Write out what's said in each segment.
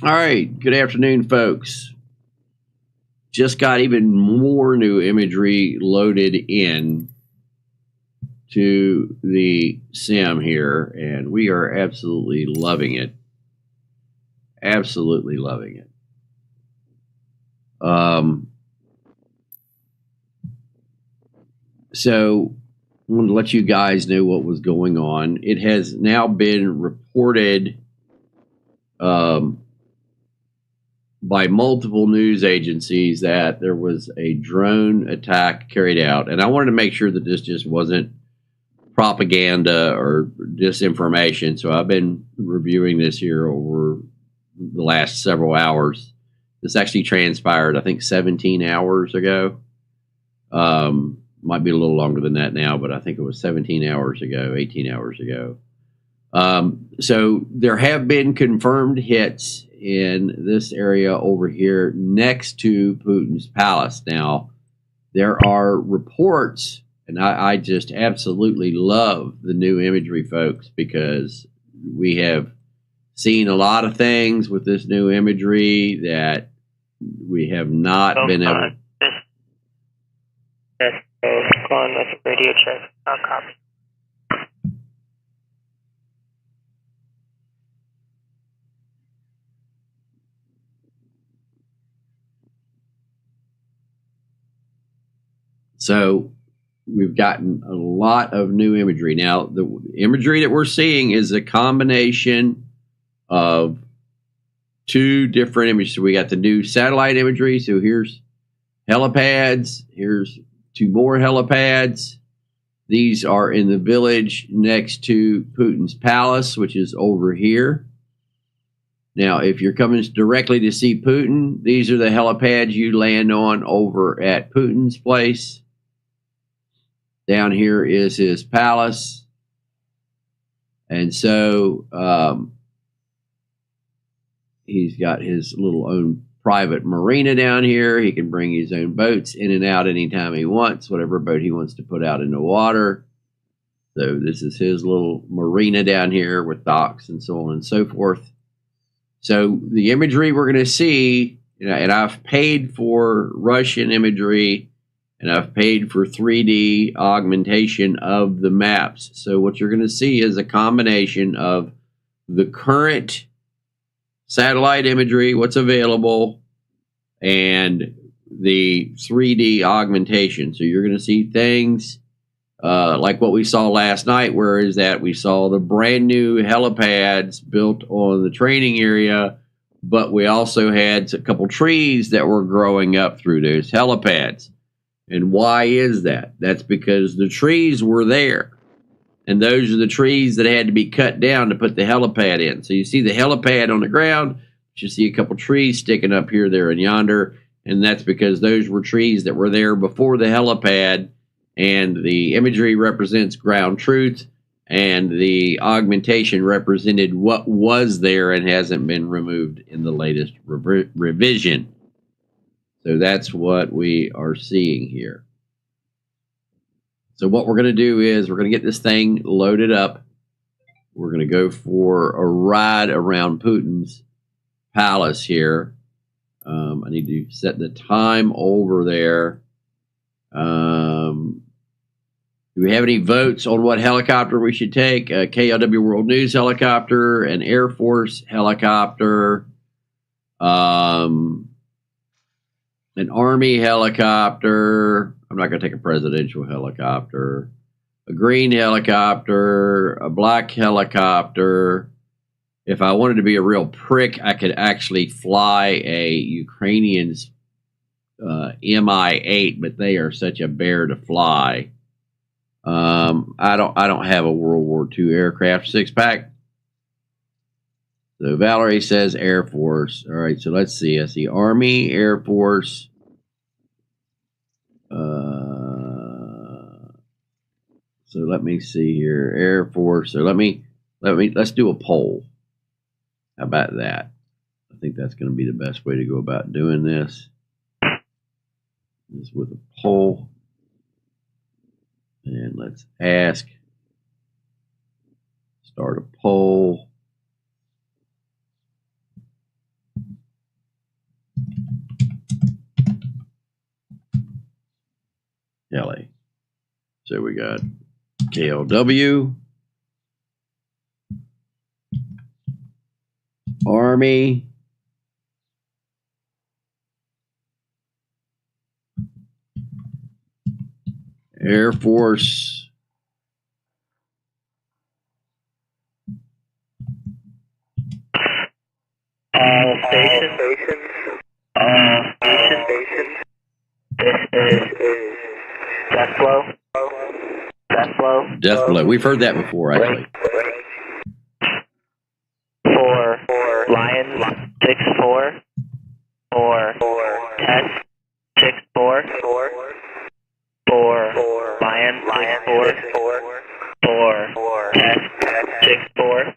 All right, good afternoon, folks. Just got even more new imagery loaded in to the sim here, and we are absolutely loving it. Absolutely loving it. So I wanted to let you guys know what was going on. It has now been reported by multiple news agencies that there was a drone attack carried out. And I wanted to make sure that this just wasn't propaganda or disinformation. So I've been reviewing this here over the last several hours. This actually transpired, I think, 17 hours ago. Might be a little longer than that now, but I think it was 17 hours ago, 18 hours ago. So there have been confirmed hits in this area over here next to Putin's palace. Now, there are reports, and I just absolutely love the new imagery, folks, because we have seen a lot of things with this new imagery that we have not been able. Going with radio check. I'll copy. So we've gotten a lot of new imagery. Now, the imagery that we're seeing is a combination of two different images. So we got the new satellite imagery. So here's helipads. Here's two more helipads. These are in the village next to Putin's palace, which is over here. Now, if you're coming directly to see Putin, these are the helipads you land on over at Putin's place. Down here is his palace. And so he's got his little own private marina down here. He can bring his own boats in and out anytime he wants, whatever boat he wants to put out in the water. So this is his little marina down here with docks and so on and so forth. So the imagery we're going to see, and I've paid for Russian imagery, and I've paid for 3D augmentation of the maps. So what you're going to see is a combination of the current satellite imagery, what's available, and the 3D augmentation. So you're going to see things like what we saw last night, where is that we saw the brand new helipads built on the training area, but we also had a couple trees that were growing up through those helipads. And why is that? That's because the trees were there. And those are the trees that had to be cut down to put the helipad in. So you see the helipad on the ground. You see a couple trees sticking up here, there, and yonder. And that's because those were trees that were there before the helipad. And the imagery represents ground truth. And the augmentation represented what was there and hasn't been removed in the latest revision. So that's what we are seeing here. So what we're going to do is we're going to get this thing loaded up. We're going to go for a ride around Putin's palace here. I need to set the time over there. Do we have any votes on what helicopter we should take? A KLW World News helicopter, an Air Force helicopter, an Army helicopter. I'm not going to take a presidential helicopter. A green helicopter, a black helicopter. If I wanted to be a real prick, I could actually fly a Ukrainian's Mi-8, but they are such a bear to fly. I don't have a World War II aircraft 6-pack. So Valerie says Air Force. All right, so let's see. I see Army, Air Force. So let me see here. Air Force. So let's do a poll. How about that? I think that's going to be the best way to go about doing this. Is with a poll. And let's ask. Start a poll. So we got KLW, Army, Air Force, Stations. This is Death Blow. Death Blow. We've heard that before, actually. For Lion 6-4. For Test 6-4. For Lion 6-4. For Test 6-4.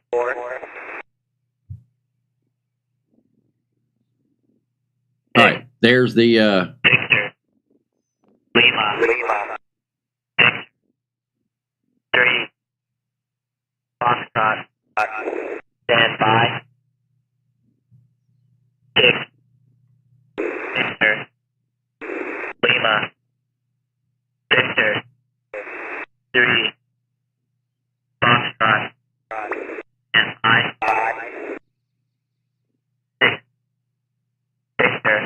All right, there's the Victor Lima 3 Foxtrot stand by 6 Victor Lima Victor 3 Foxtrot stand by 6 Victor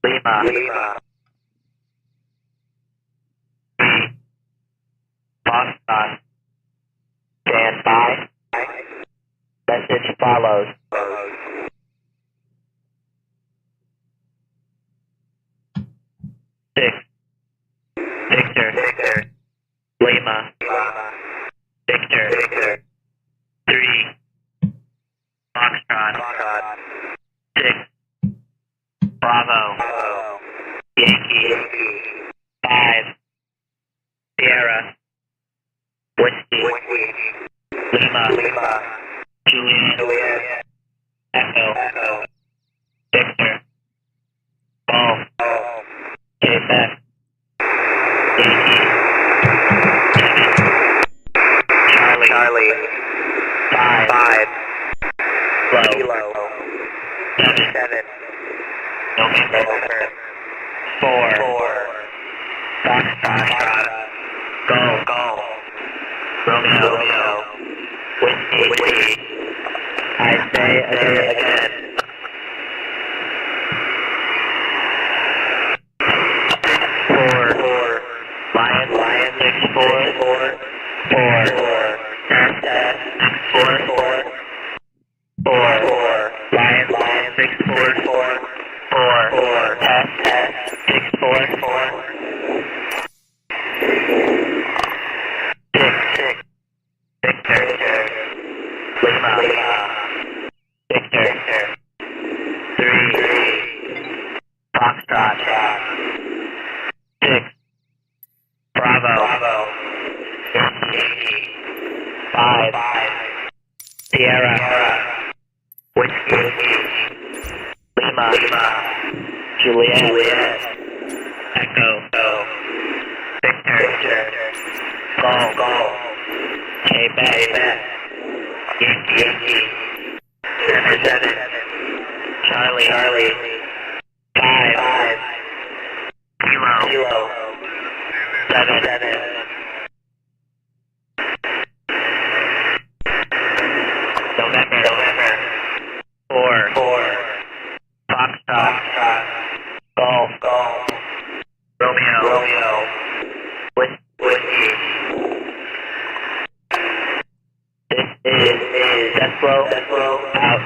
Lima 3 Foxtrot stand by. Message follows. 6 Victor Lima Victor 3 Foxtrot 6 Bravo Yankee 5 Sierra Whiskey Lima Juliet Echo Victor Golf Quebec Yankee 7 Charlie 5 Kilo 7 November 4 Foxtrot Go Romeo Whiskey I say again 4 Lion 6-4 4 Test 6-4 4 Lion 6-4 4 Test 6-4 6 Victor Lima Victor 3 Foxtrot 6 Bravo Yankee 5 Sierra Whiskey Lima Juliet Echo Victor Golf Quebec Yankee 7 Charlie 5 Kilo 7 November 4 Foxtrot Golf Romeo Whiskey This is Death Blow out.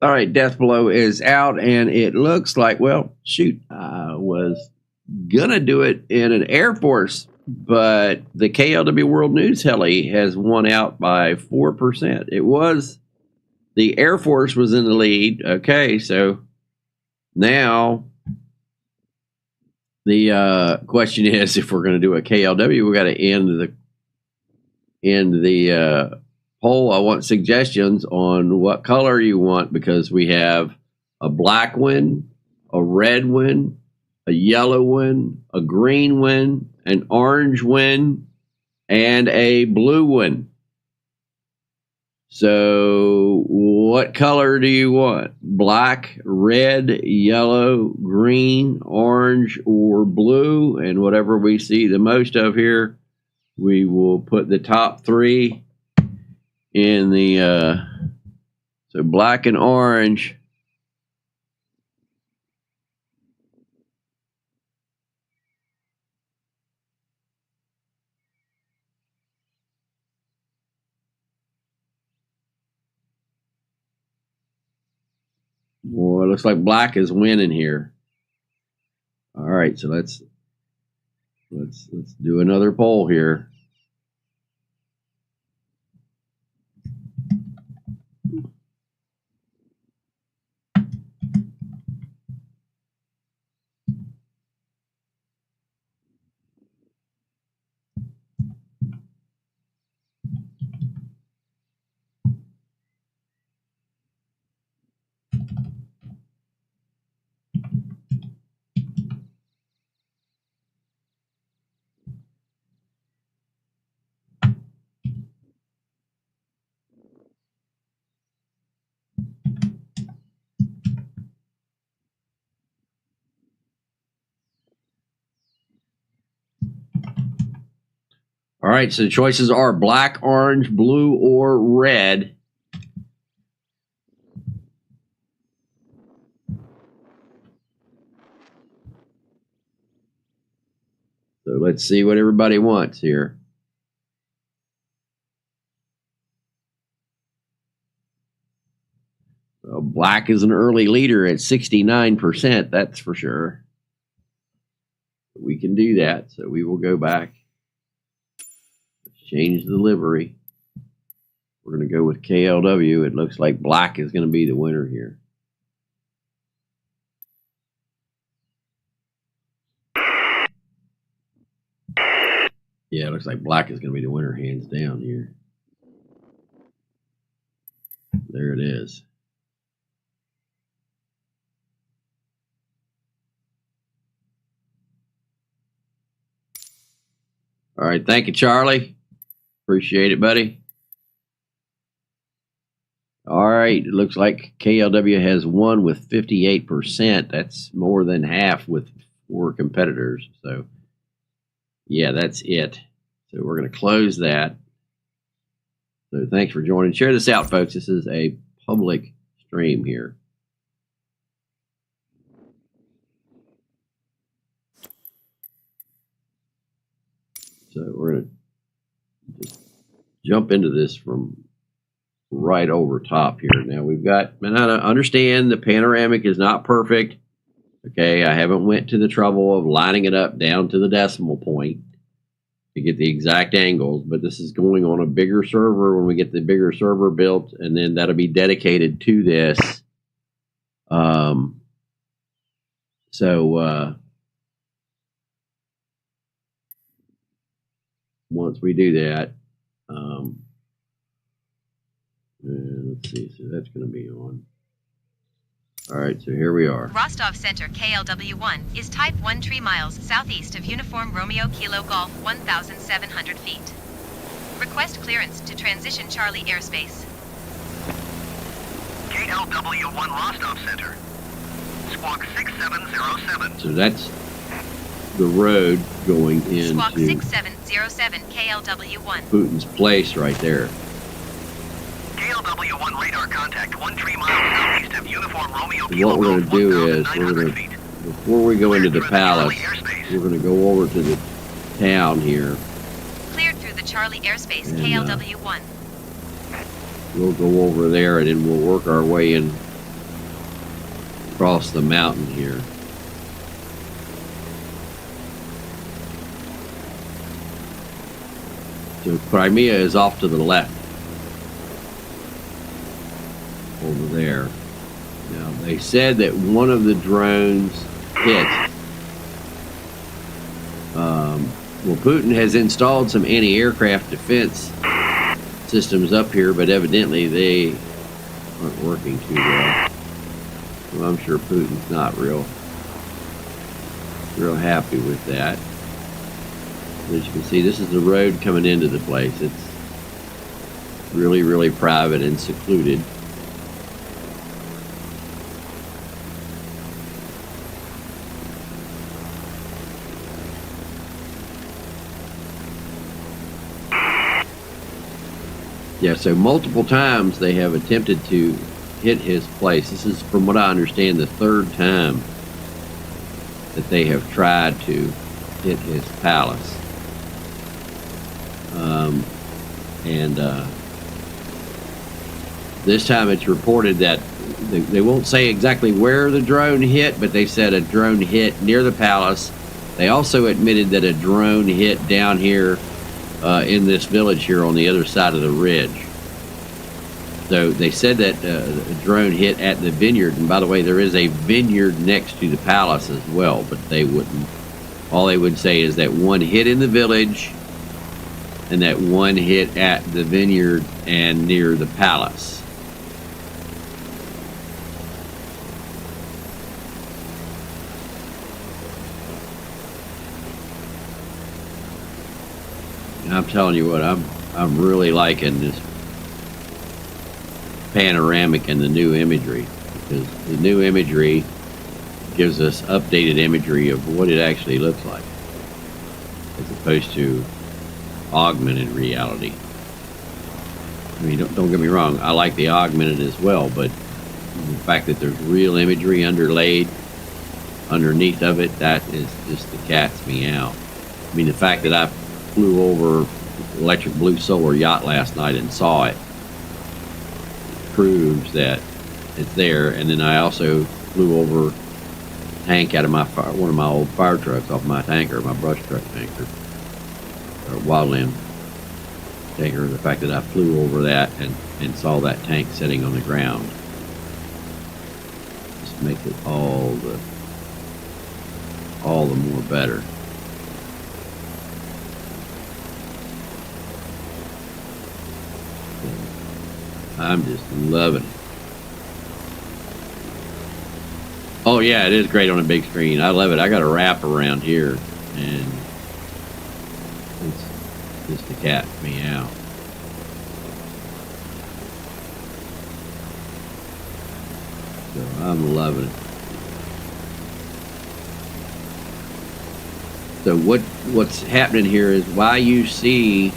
all right. Death Blow is out, and it looks like, well, shoot, I was gonna do it in an Air Force, but the KLW World News heli has won out by 4%. It was the Air Force was in the lead. Okay, so now the question is, if we're going to do a KLW, we got to end the poll. I want suggestions on what color you want, because we have a black one, a red one, a yellow one, a green one, an orange one, and a blue one. So what color do you want? Black, red, yellow, green, orange, or blue? And whatever we see the most of here, we will put the top three in the, so black and orange. Boy, it looks like black is winning here. All right, so let's do another poll here. All right, so the choices are black, orange, blue, or red. So let's see what everybody wants here. Well, black is an early leader at 69%, that's for sure. We can do that, so we will go back. Let's change the livery. We're going to go with KLW. It looks like black is going to be the winner here. Yeah, it looks like black is going to be the winner hands down here. There it is. All right, thank you, Charlie. Appreciate it, buddy. All right, it looks like KLW has won with 58%. That's more than half with 4 competitors. So, yeah, that's it. So we're going to close that. So thanks for joining. Share this out, folks. This is a public stream here. So we're going to just jump into this from right over top here. Now we've got, and I understand the panoramic is not perfect. Okay, I haven't went to the trouble of lining it up down to the decimal point to get the exact angles, but this is going on a bigger server when we get the bigger server built, and then that'll be dedicated to this. Once we do that, let's see, so that's going to be on. All right, so here we are. Rostov Center KLW1 is type 1 3 miles southeast of Uniform Romeo Kilo Golf 1,700 feet. Request clearance to transition Charlie airspace. KLW1 Rostov Center. Squawk 6707. So that's the road going into Squawk 6707 KLW1. Putin's place right there. KLW1 radar contact 13 miles southeast of Uniform Romeo And what we're going to do is, before we go into the palace, we're going to go over to the town here. Cleared through the Charlie airspace, and, KLW1. We'll go over there and then we'll work our way in across the mountain here. So Crimea is off to the left. Over there. Now, they said that one of the drones hit. Well, Putin has installed some anti-aircraft defense systems up here, but evidently they aren't working too well. Well, I'm sure Putin's not real happy with that. As you can see, this is the road coming into the place. It's really, really private and secluded. Yeah, so multiple times they have attempted to hit his place. This is, from what I understand, the third time that they have tried to hit his palace. This time it's reported that they won't say exactly where the drone hit, but they said a drone hit near the palace. They also admitted that a drone hit down here in this village here on the other side of the ridge. So they said that a drone hit at the vineyard, and by the way, there is a vineyard next to the palace as well, but they wouldn't. All they would say is that one hit in the village and that one hit at the vineyard and near the palace. I'm telling you what, I'm really liking this panoramic and the new imagery, because the new imagery gives us updated imagery of what it actually looks like, as opposed to augmented reality. I mean, don't get me wrong, I like the augmented as well, but the fact that there's real imagery underneath of it, that is just the cat's meow. I mean, the fact that I flew over Electric Blue Solar Yacht last night and saw it proves that it's there. And then I also flew over a tank out of one of my old fire trucks off my tanker, my brush truck tanker, or wildland tanker. The fact that I flew over that and saw that tank sitting on the ground just makes it all the more better. I'm just loving it. Oh yeah, it is great on a big screen. I love it. I got a wrap around here, and it's just the cat meow. So I'm loving it. So what's happening here is why you see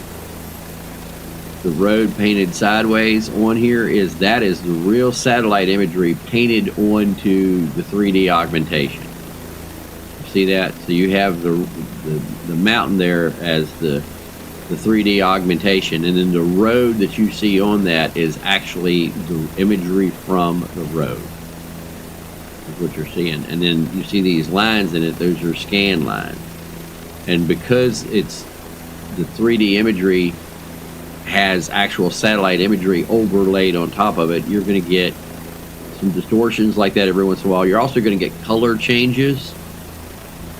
the road painted sideways on here is that is the real satellite imagery painted onto the 3D augmentation. You see that? So you have the mountain there as the 3D augmentation, and then the road that you see on that is actually the imagery from the road. Is what you're seeing. And then you see these lines in it, those are scan lines. And because it's the 3D imagery has actual satellite imagery overlaid on top of it, you're going to get some distortions like that every once in a while. You're also going to get color changes,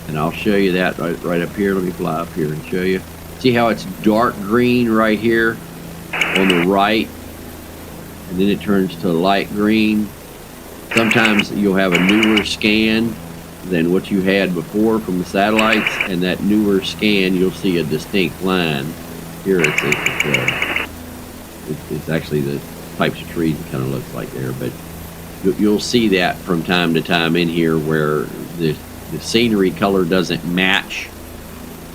and I'll show you that right up here. Let me fly up here and show you. See how it's dark green right here on the right, and then it turns to light green. Sometimes you'll have a newer scan than what you had before from the satellites, and that newer scan you'll see a distinct line. Here it's actually the types of trees it kind of looks like there, but you'll see that from time to time in here where the scenery color doesn't match,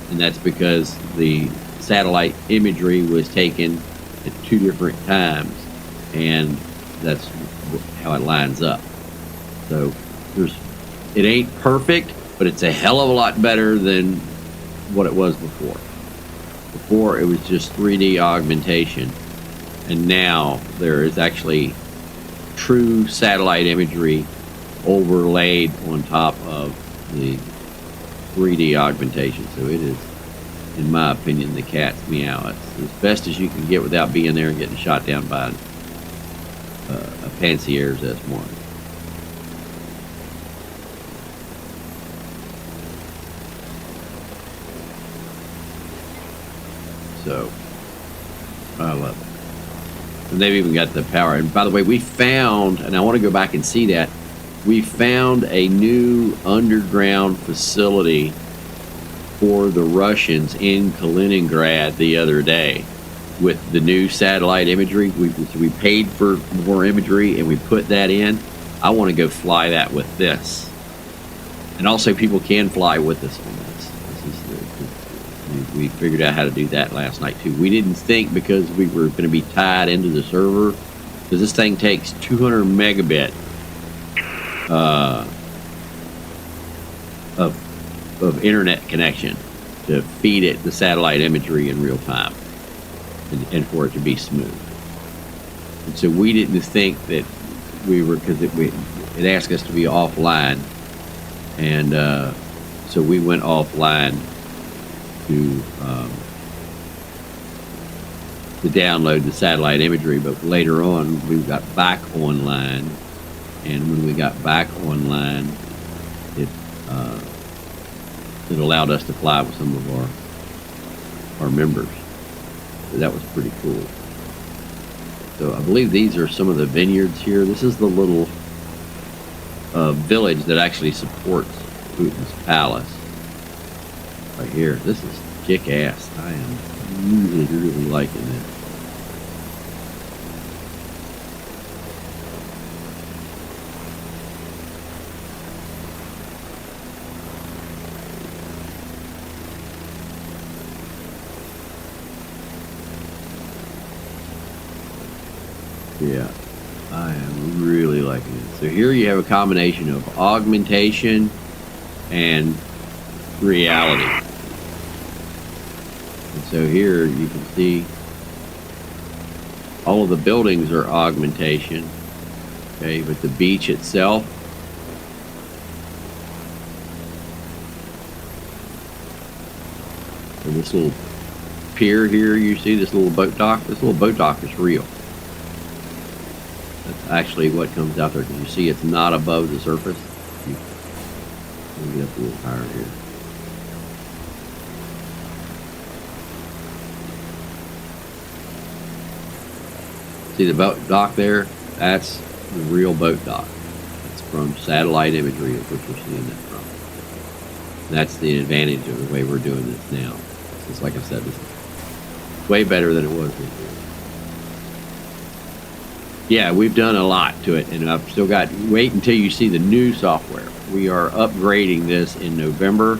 and that's because the satellite imagery was taken at two different times, and that's how it lines up. So it ain't perfect, but it's a hell of a lot better than what it was before. Before it was just 3D augmentation, and now there is actually true satellite imagery overlaid on top of the 3D augmentation. So it is, in my opinion, the cat's meow. It's as best as you can get without being there and getting shot down by a Pantsier's S1. So I love it. And they've even got the power. And by the way, we found, and I want to go back and see that, we found a new underground facility for the Russians in Kaliningrad the other day with the new satellite imagery. We paid for more imagery and we put that in. I want to go fly that with this. And also people can fly with us on this. This is the We figured out how to do that last night too. We didn't think, because we were going to be tied into the server, because this thing takes 200 megabit of internet connection to feed it the satellite imagery in real time, and for it to be smooth. And so we didn't think that we were, because it asked us to be offline, and so we went offline to download the satellite imagery. But later on, we got back online, and when we got back online, it allowed us to fly with some of our members. So that was pretty cool. So I believe these are some of the vineyards here. This is the little village that actually supports Putin's palace. Right here. This is kick-ass. I am really liking it. Yeah, I am really liking it. So here you have a combination of augmentation and reality. And so here you can see all of the buildings are augmentation, okay, but the beach itself, and this little pier here, you see this little boat dock? This little boat dock is real. That's actually what comes out there, because you see it's not above the surface. Let me get up a little higher here. See the boat dock there? That's the real boat dock. It's from satellite imagery, is what you're seeing that from. That's the advantage of the way we're doing this now. It's like I said, this is way better than it was before. Yeah, we've done a lot to it, and I've still got, wait until you see the new software. We are upgrading this in November.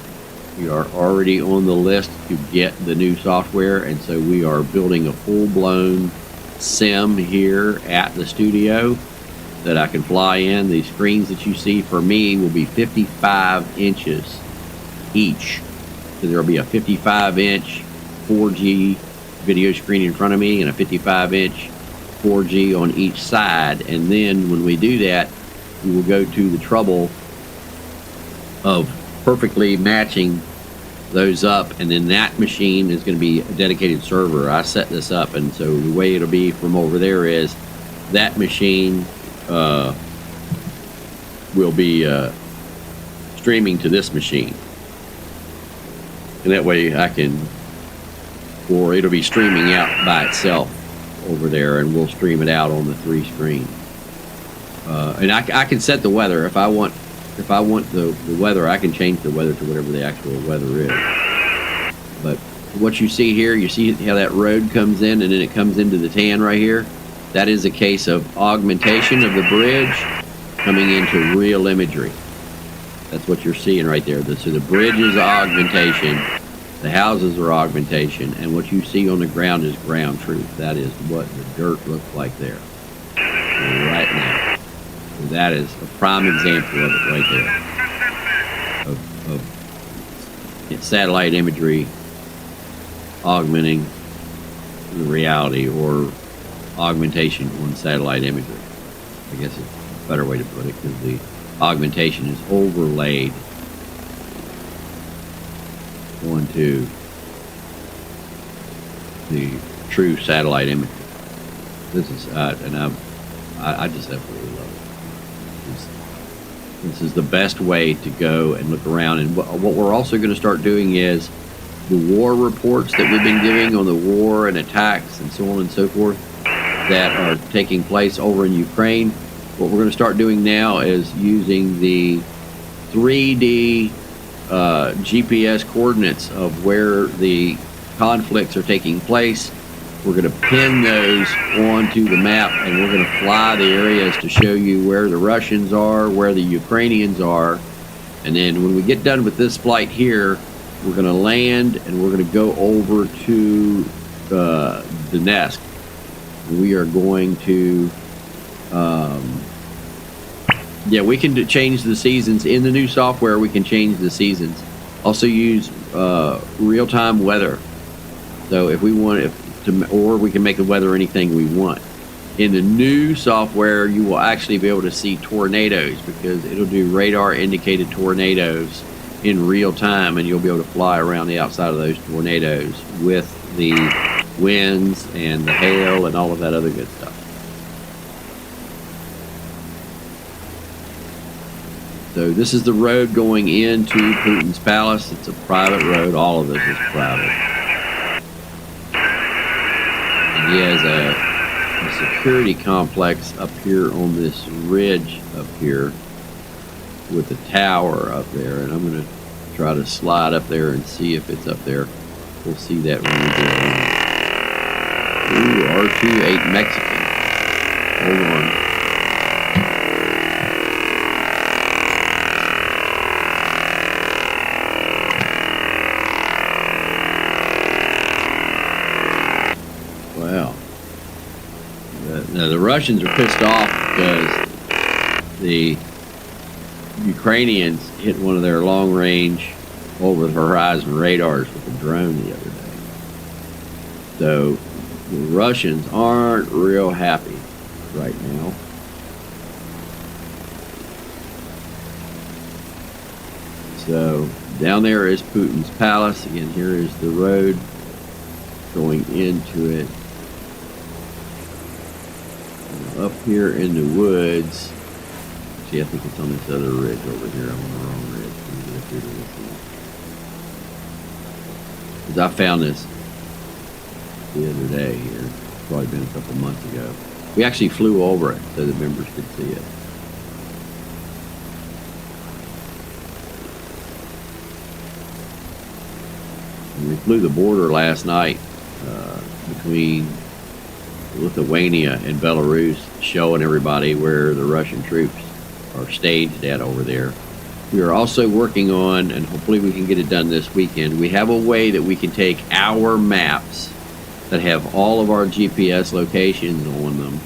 We are already on the list to get the new software, and so we are building a full-blown sim here at the studio that I can fly in. These screens that you see for me will be 55 inches each. So there will be a 55-inch 4G video screen in front of me and a 55-inch 4G on each side. And then when we do that, we will go to the trouble of perfectly matching those up, and then that machine is going to be a dedicated server. I set this up, and so the way it'll be from over there is that machine will be streaming to this machine, and that way I can, or it'll be streaming out by itself over there, and we'll stream it out on the 3 screens. And I can set the weather if I want. If I want the weather, I can change the weather to whatever the actual weather is. But what you see here, you see how that road comes in and then it comes into the tan right here? That is a case of augmentation of the bridge coming into real imagery. That's what you're seeing right there. So the bridge is augmentation, the houses are augmentation, and what you see on the ground is ground truth. That is what the dirt looks like there right now. So that is a prime example of it right there, of satellite imagery augmenting the reality, or augmentation on satellite imagery. I guess it's a better way to put it, because the augmentation is overlaid onto the true satellite imagery. This is, and I just absolutely love it. This is the best way to go and look around. And what we're also going to start doing is the war reports that we've been giving on the war and attacks and so on and so forth that are taking place over in Ukraine. What we're going to start doing now is using the 3D GPS coordinates of where the conflicts are taking place. We're going to pin those onto the map, and we're going to fly the areas to show you where the Russians are, where the Ukrainians are. And then when we get done with this flight here, we're going to land and we're going to go over to Donetsk. We are going to, we can change the seasons. In the new software, we can change the seasons. Also use real-time weather. So if we want or we can make the weather anything we want. In the new software, you will actually be able to see tornadoes because it'll do radar-indicated tornadoes in real time, and you'll be able to fly around the outside of those tornadoes with the winds and the hail and all of that other good stuff. So this is the road going into Putin's palace. It's a private road. All of this is private. And he has a security complex up here on this ridge up here with the tower up there, and I'm going to try to slide up there and see if it's up there. We'll see that when we get on. Ooh, R28 Mexican. Hold on. Wow. Now the Russians are pissed off because the Ukrainians hit one of their long-range over-the-horizon radars with a drone the other day. So the Russians aren't real happy right now. So down there is Putin's palace. Again, here is the road going into it. Up here in the woods. See, I think it's on this other ridge over here. I'm on the wrong ridge. Because I found this the other day here. It's probably been a couple months ago. We actually flew over it so the members could see it. And we flew the border last night between Lithuania and Belarus, showing everybody where the Russian troops are staged at over there. We are also working on, and hopefully we can get it done this weekend, we have a way that we can take our maps that have all of our GPS locations on them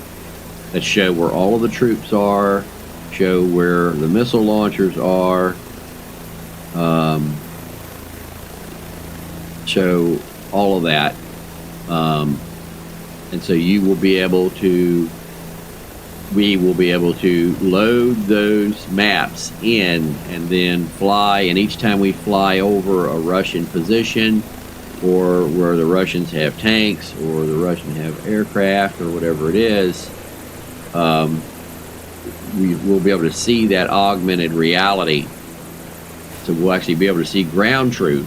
that show where all of the troops are, show where the missile launchers are, show all of that. And so we will be able to load those maps in and then fly, and each time we fly over a Russian position or where the Russians have tanks or the Russians have aircraft or whatever it is, we will be able to see that augmented reality. So we'll actually be able to see ground truth,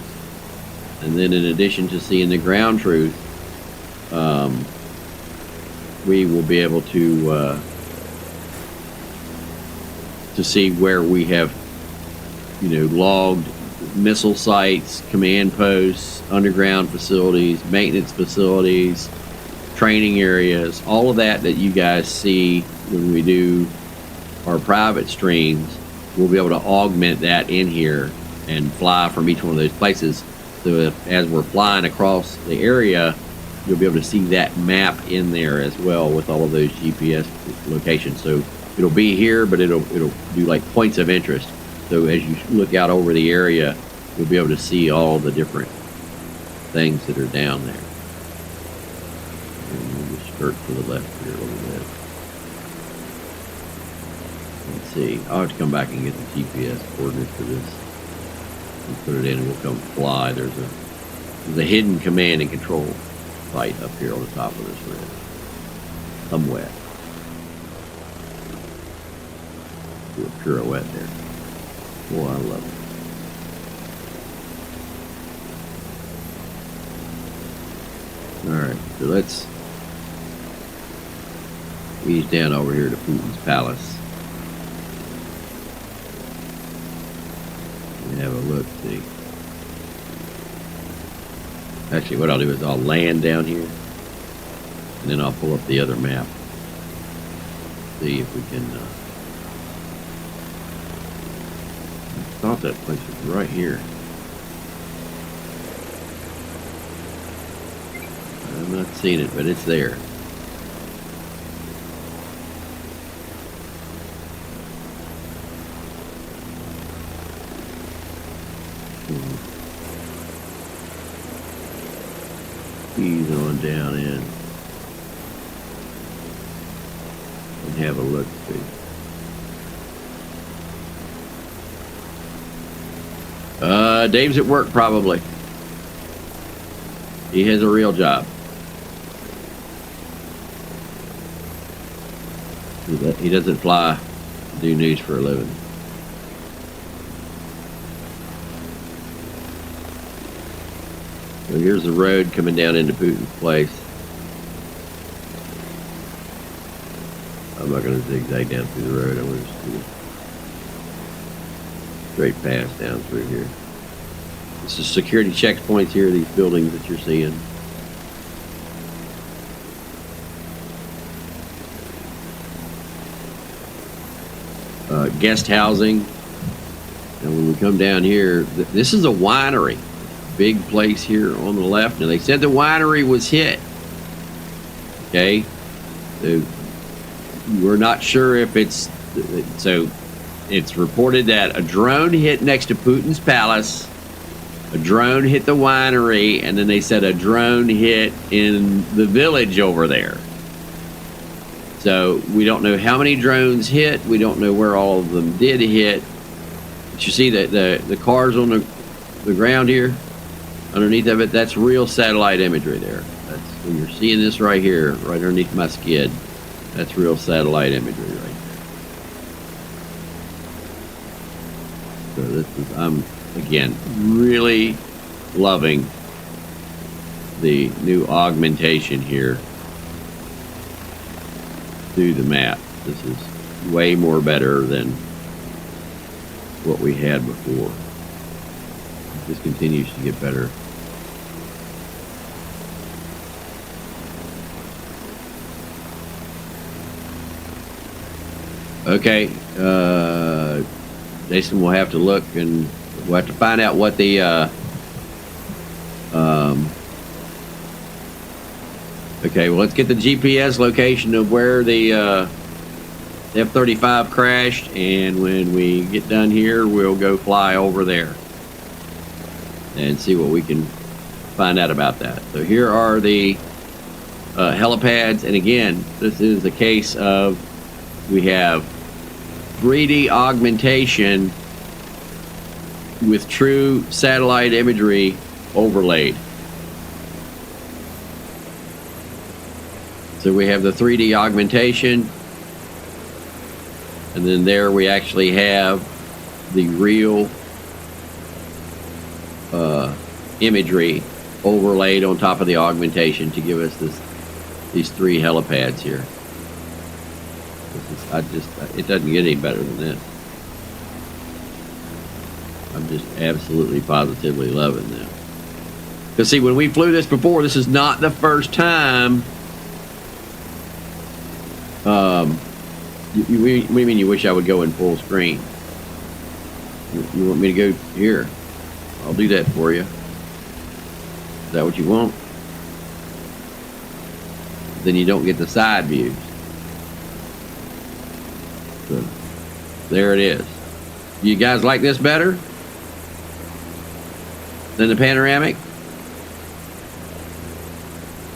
and then in addition to seeing the ground truth, we will be able to see where we have, logged missile sites, command posts, underground facilities, maintenance facilities, training areas, all of that you guys see when we do our private streams. We'll be able to augment that in here and fly from each one of those places. So as we're flying across the area, you'll be able to see that map in there as well with all of those GPS locations. So it'll be here, but it'll do like points of interest. So as you look out over the area, you'll be able to see all the different things that are down there. And we'll just skirt to the left here a little bit. Let's see. I'll have to come back and get the GPS coordinates for this and put it in, and we'll come fly. There's a hidden command and control site up here on the top of this ridge. Somewhere. Do a pirouette there. Boy, I love it. Alright, so let's ease down over here to Putin's palace. And have a look, see. Actually, what I'll do is I'll land down here, and then I'll pull up the other map. See if we can... I thought that place was right here. I'm not seeing it, but it's there. Ease on down in and have a look see. Dave's at work probably. He has a real job. He doesn't fly, do news for a living. So here's the road coming down into Putin's place. I'm not going to zigzag down through the road. I'm going to just do a straight pass down through here. This is security checkpoints here, these buildings that you're seeing. Guest housing. And when we come down here, this is a winery. Big place here on the left. Now they said the winery was hit. Okay. So we're not sure if it's reported that a drone hit next to Putin's palace, a drone hit the winery, and then they said a drone hit in the village over there. So we don't know how many drones hit. We don't know where all of them did hit. But you see that the cars on the ground here, underneath of it, that's real satellite imagery there. That's when you're seeing this right here, right underneath my skid. That's real satellite imagery right there. So this is, I'm again really loving the new augmentation here through the map. This is way more better than what we had before. This continues to get better. Okay, Jason will have to look, and we'll have to find out what the okay, well, let's get the GPS location of where the F-35 crashed, and when we get done here, we'll go fly over there and see what we can find out about that. So here are the helipads, and again, this is a case of we have 3D augmentation with true satellite imagery overlaid. So we have the 3D augmentation, and then there we actually have the real imagery overlaid on top of the augmentation to give us these 3 helipads here. It doesn't get any better than this. I'm just absolutely positively loving this. Because see, when we flew this before, this is not the first time. What do you mean you wish I would go in full screen? You want me to go here? I'll do that for you. Is that what you want? Then you don't get the side views. So, there it is. You guys like this better than the panoramic?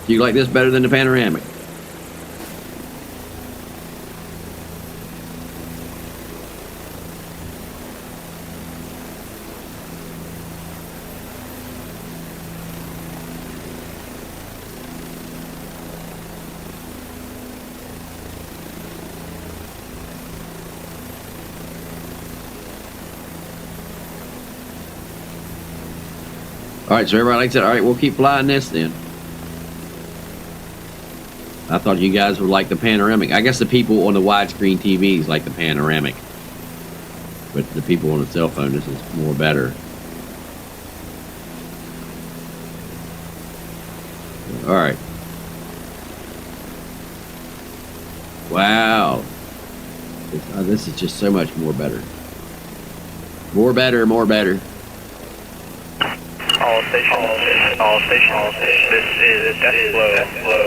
Do you like this better than the panoramic? All right, so everybody likes it. All right, we'll keep flying this then. I thought you guys would like the panoramic. I guess the people on the widescreen TVs like the panoramic. But the people on the cell phone, this is more better. All right. Wow. This is just so much more better. More better, more better. All All stations. This is Death Flow.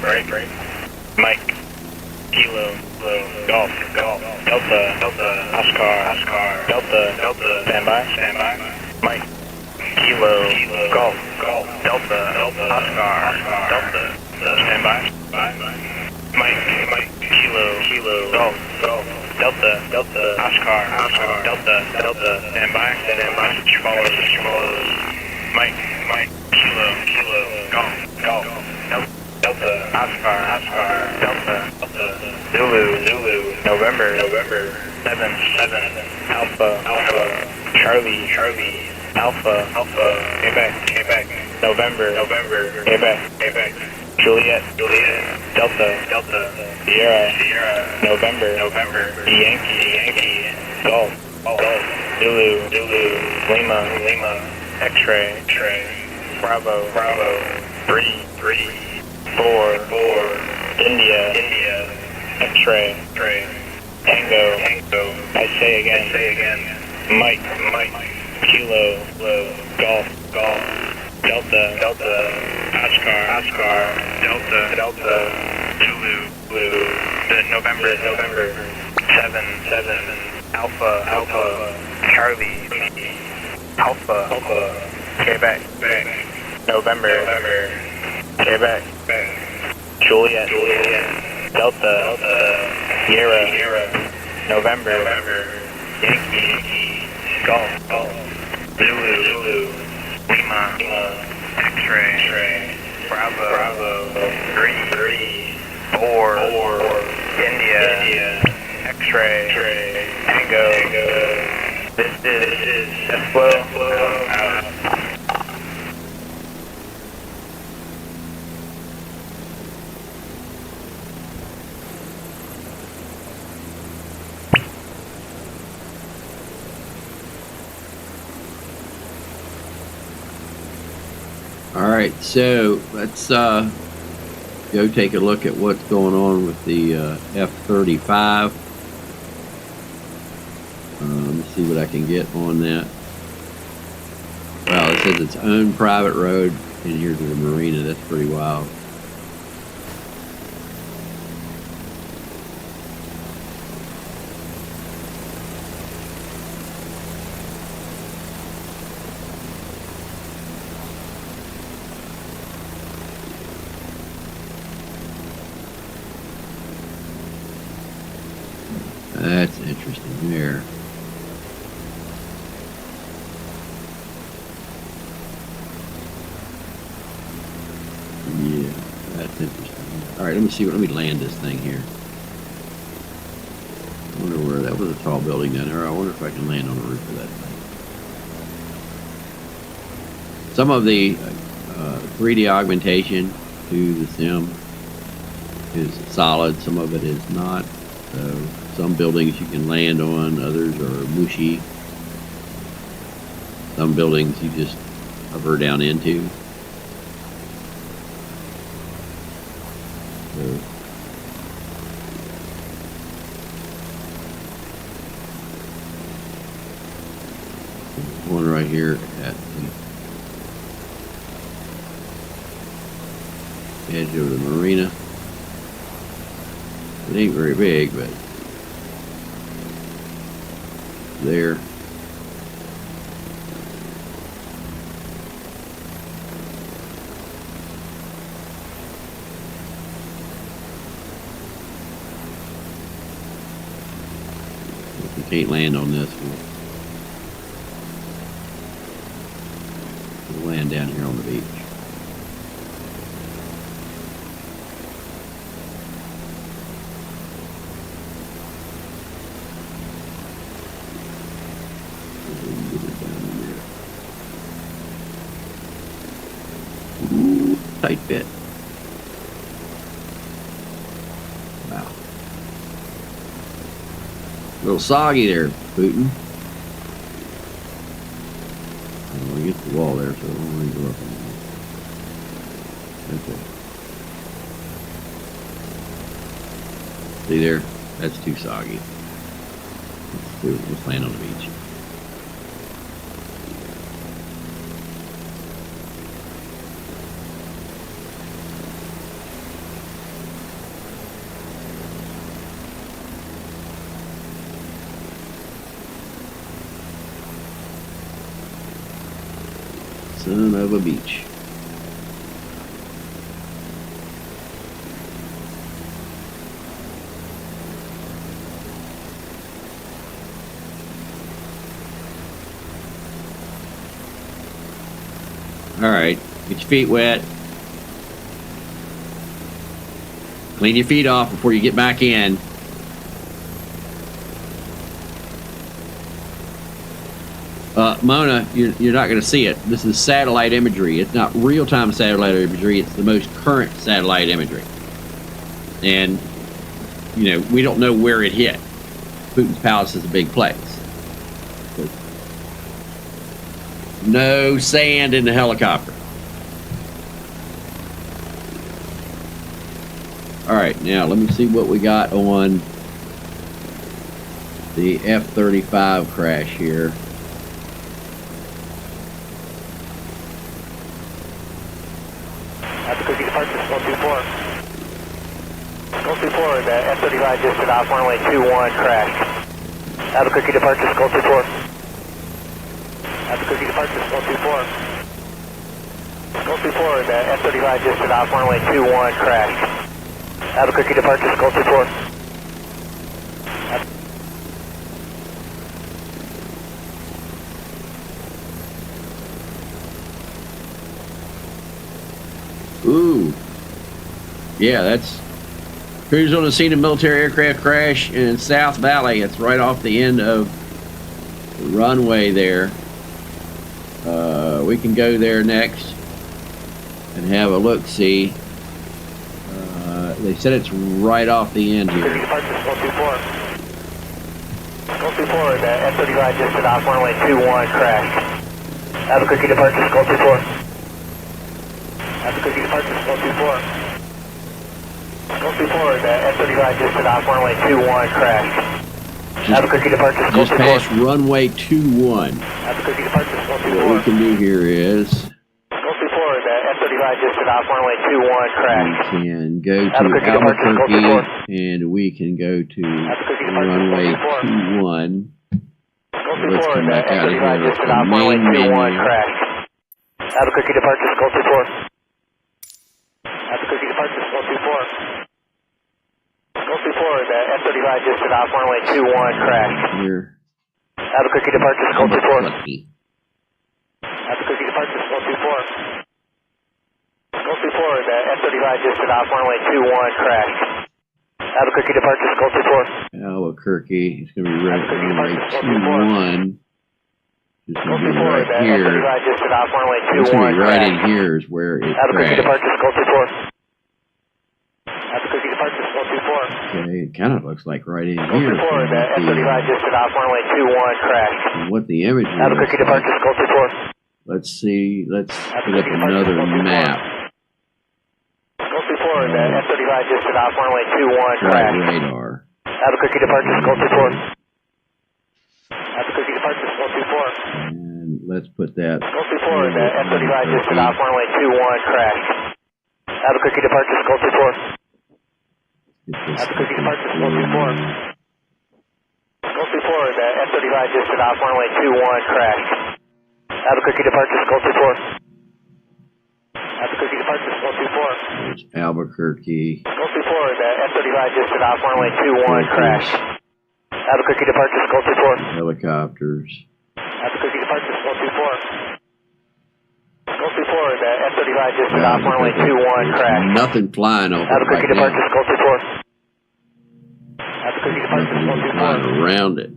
Break. Mike, Kilo, Golf, Delta, Oscar, Delta, stand by. Mike, Kilo, Golf, Delta, Oscar, Delta, stand by. Mike, Kilo, Golf, Delta, Oscar, Delta, stand by. Switch follows. Mike, Kilo, Golf, Delta, Oscar, Delta, Zulu, November, 7, Alpha, Charlie, Alpha, Quebec, November, Quebec, Juliet, Delta, Sierra, November, Yankee, Golf, Zulu, Lima, X-ray, Bravo, 3, 4, India, X-ray, Tango, I say again, Mike, Kilo, Golf, Delta, Oscar, Delta, Zulu, November, 7, Alpha, Charlie, Alpha, Quebec, November, Quebec, Juliet, Delta, Sierra, November, Yankee, Golf, Zulu, Lima, X-ray, Bravo, 3, 4, India, X-ray, Tango. This is Death Flow. Out. Alright, so let's go take a look at what's going on with the F-35. Let me see what I can get on that. Wow, it says its own private road in here to the marina. That's pretty wild. That's interesting there. Yeah, that's interesting. Alright, let me land this thing here. I wonder where that was, a tall building down there. I wonder if I can land on the roof of that thing. Some of the 3D augmentation to the sim is solid, some of it is not. So some buildings you can land on, others are mushy. Some buildings you just hover down into. So one right here at the edge of the marina. It ain't very big, but there. If we can't land on this, we'll land down here on the beach. Tight fit. Wow. A little soggy there, Putin. I don't want to get the wall there, so I don't want to go up on that. Okay. See there? That's too soggy. Let's land on the beach. Son of a beach. All right, get your feet wet. Clean your feet off before you get back in. Mona, you're not going to see it. This is satellite imagery. It's not real-time satellite imagery. It's the most current satellite imagery. And, you know, we don't know where it hit. Putin's palace is a big place. But no sand in the helicopter. All right, now let me see what we got on the F-35 crash here. Albuquerque departure, Skull 24. Skull 24, the F-35 just at off runway 21 crash. Albuquerque departure, Skull 24. Albuquerque departure, Skull 24. Skull 24, the F-35 just at off runway 21 crash. Albuquerque departure, Skull 24. Ooh. Yeah, that's crews on the scene of military aircraft crash in South Valley. It's right off the end of the runway there. We can go there next and have a look-see. They said it's right off the end here. Skull 24. Skull 24, the F-35 just at off runway 21 crash. Albuquerque departure, Skull 24. Albuquerque departure, Skull 24. Skull 24, the F-35 just at off runway 21 crash. Albuquerque departure, Skull 24. Just past runway 21. Albuquerque departure, Skull 24. What we can do here is Skull 24, the F-35 just at off runway 21 crash. we can go to Albuquerque departure, Skull 24. Albuquerque and we can go to runway 21. Let's come back out of here. Let's go main menu. Albuquerque departure, Skull 24. Albuquerque departure, Skull 24. Skull 24, the F-35 just at off runway 21 crash. Here. Albuquerque departure, Skull 24. Albuquerque. Albuquerque departure, Skull 24. Skull 24, the F-35 just at off runway 21 crash. Albuquerque departure, Skull 24. Albuquerque. It's going to be right Albuquerque runway departure, 21. It's Skull going to be 24, right the here. F-35 just at off runway It's going to 21 be right in crash. here is where it Albuquerque crashed. departure, Skull 24. Albuquerque departure, Skull 24. Okay, it kind of looks like right in Skull here. 24, the F-35 just at off runway 21 crash. What the image Albuquerque looks like. departure, Skull 24. Let's see. Let's put up another map. Skull 24, the F-35 just at off runway 21 Flight crash. radar. Albuquerque departure, Skull 24. Albuquerque departure, Skull 24. And let's put that. Skull 24, the F-35 just at off runway 21 crash. Albuquerque departure, Skull 24. Get this Albuquerque departure, Skull 24. Skull 24, the F-35 just at off runway 21 crash. Albuquerque departure, Skull 24. Albuquerque departure, Skull 24. There's Albuquerque. Skull 24, the F-35 just at off runway 21 crash. Albuquerque departure, Skull 24. Helicopters. Albuquerque departure, Skull 24. Skull 24, the F-35 just at off runway 21 crash. Nothing flying over it Albuquerque right departure, now. Skull 24. Albuquerque departure, Nothing Skull even 24. flying around it.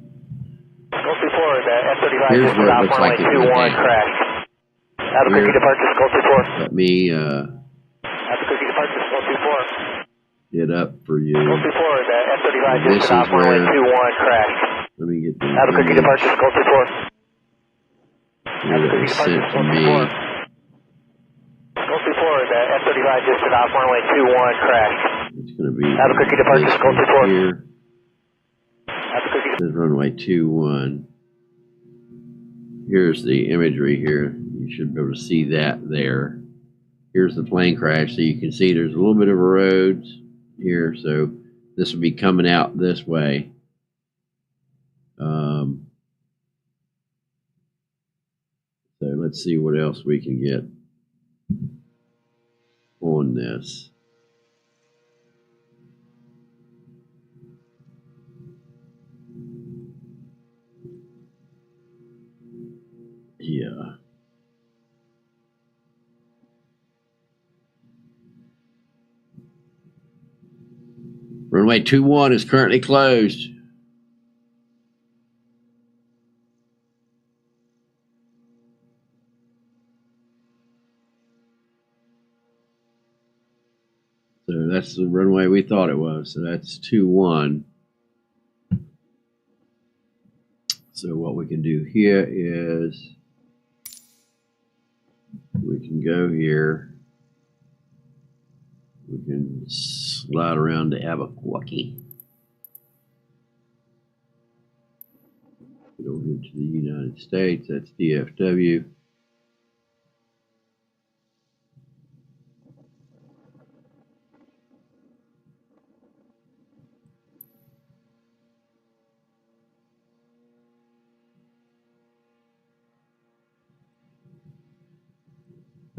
Skull 24, the F-35 Here's just where at it off looks runway like it went 21 down. crash. Albuquerque Here. departure, Skull 24. Let me Albuquerque departure, Skull 24. get up for you. Skull 24, the F-35 This just at off is runway where- 21 crash. Let me get the Albuquerque image departure, Skull 24. here that Albuquerque was departure, sent to Skull me. 24. Skull 24, the F-35 just at off runway 21 crash. It's going to be Albuquerque departure, this Skull right 24. here. Albuquerque This is runway 21. Here's the imagery here. You should be able to see that there. Here's the plane crash. So you can see there's a little bit of a road here. So this will be coming out this way. So let's see what else we can get on this. Yeah. Runway 21 is currently closed. So that's the runway we thought it was. So that's 21. So what we can do here is we can go here. We can slide around to Albuquerque. Get over here to the United States. That's DFW.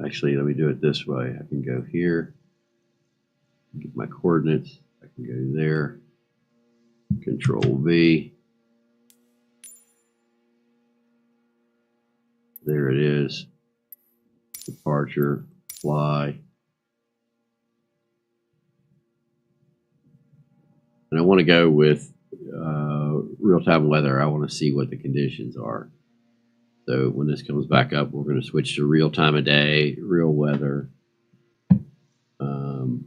Actually, let me do it this way. I can go here, get my coordinates. I can go there, Control V. There it is. Departure, fly. And I want to go with real-time weather. I want to see what the conditions are. So when this comes back up, we're going to switch to real time of day, real weather, and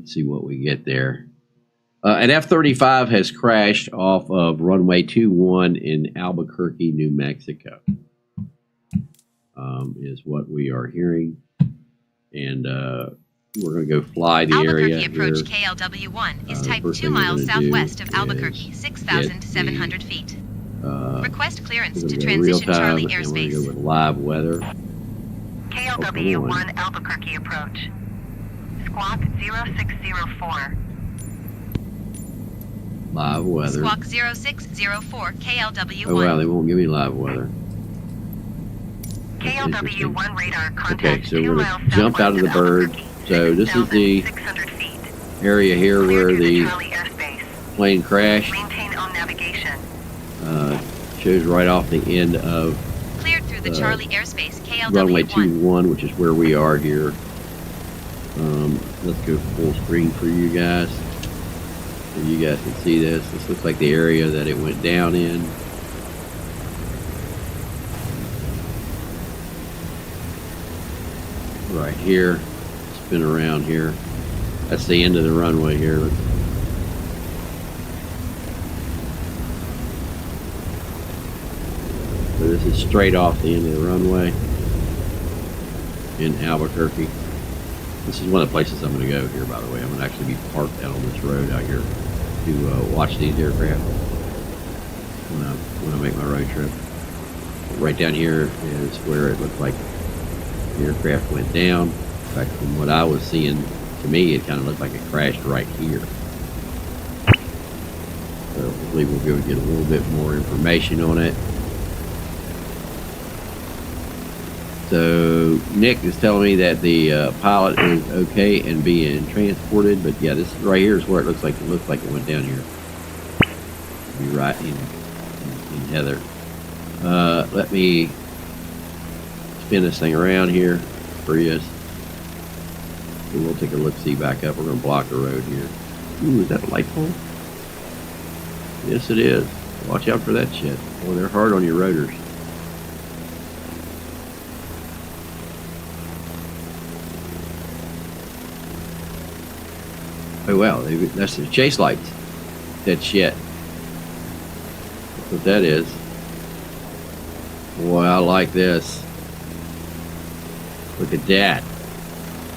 see what we get there. An F-35 has crashed off of runway 21 in Albuquerque, New Mexico, is what we are hearing. And we're going to go fly the area. Albuquerque approach KLW1 is type 2 miles southwest of Albuquerque, 6,700 feet. Request clearance to transition Charlie airspace. We're going to go with live weather. KLW1 Albuquerque approach. Squawk 0604. Live weather. Squawk 0604 KLW1. Oh wow, they won't give me live weather. KLW1 radar contact. Okay, so we're going to jump out of the bird. So this is the area here where the plane crashed. Maintain on navigation. Shows right off the end of cleared through the Charlie airspace KLW1. runway 21, which is where we are here. Let's go full screen for you guys, so you guys can see this. This looks like the area that it went down in. Right here, spin around here. That's the end of the runway here. So this is straight off the end of the runway in Albuquerque. This is one of the places I'm going to go here, by the way. I'm going to actually be parked out on this road out here to watch these aircraft when I make my road trip. Right down here is where it looked like the aircraft went down. In fact, from what I was seeing, to me, it kind of looked like it crashed right here. So hopefully we'll be able to get a little bit more information on it. So Nick is telling me that the pilot is okay and being transported, but yeah, this right here is where it looks like it went down here. Be right in Heather. Let me spin this thing around here for you. And we'll take a look-see back up. We're going to block the road here. Ooh, is that a light pole? Yes, it is. Watch out for that shit. Boy, they're hard on your rotors. Oh wow, that's the chase lights. That shit. That's what that is. Boy, I like this. Look at that.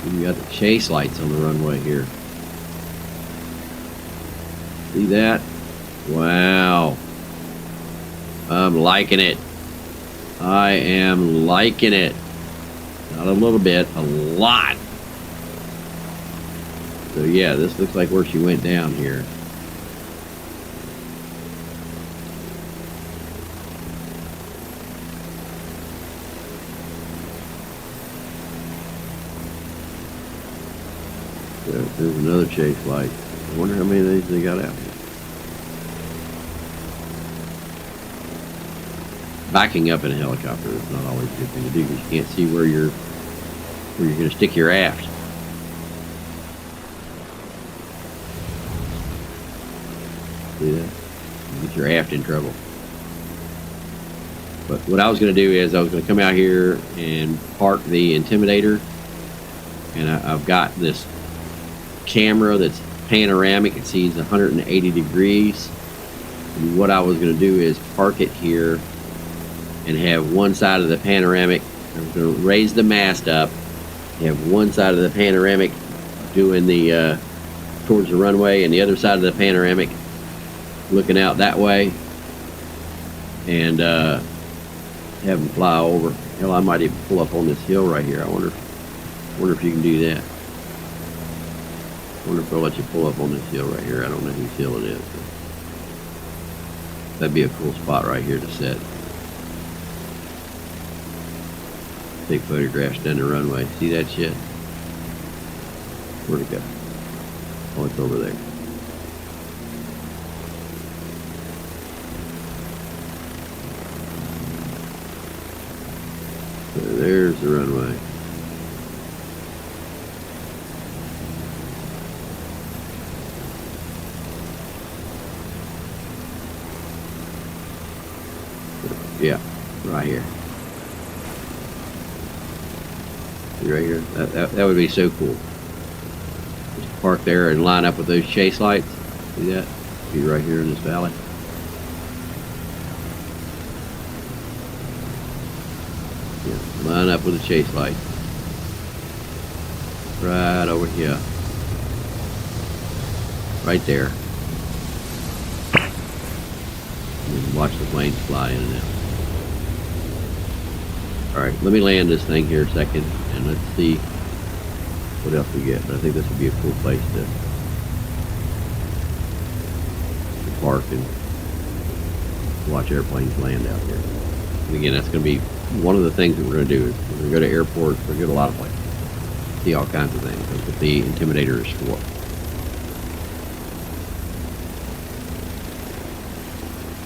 You got the chase lights on the runway here. See that? Wow. I'm liking it. I am liking it. Not a little bit, a lot. So yeah, this looks like where she went down here. So there's another chase light. I wonder how many of these they got out here. Backing up in a helicopter is not always a good thing to do because you can't see where you're going to stick your aft. See that? You get your aft in trouble. But what I was going to do is I was going to come out here and park the Intimidator, and I've got this camera that's panoramic. It sees 180 degrees. And what I was going to do is park it here and have one side of the panoramic. I'm going to raise the mast up, have one side of the panoramic doing the towards the runway, and the other side of the panoramic looking out that way, and have them fly over. Hell, I might even pull up on this hill right here. I wonder if you can do that. I wonder if they'll let you pull up on this hill right here. I don't know whose hill it is. That'd be a cool spot right here to set. Take photographs down the runway. See that shit? Where'd it go? Oh, it's over there. So there's the runway. Yeah, right here. Right here. That would be so cool. Just park there and line up with those chase lights. See that? Be right here in this valley. Yeah, line up with the chase light. Right over here. Right there. And watch the planes fly in and out. Alright, let me land this thing here a second, and let's see what else we get. But I think this would be a cool place to park and watch airplanes land out here. And again, that's going to be one of the things that we're going to do. Is we're going to go to airports, we're going to go to a lot of places, see all kinds of things. That's what the Intimidator is for.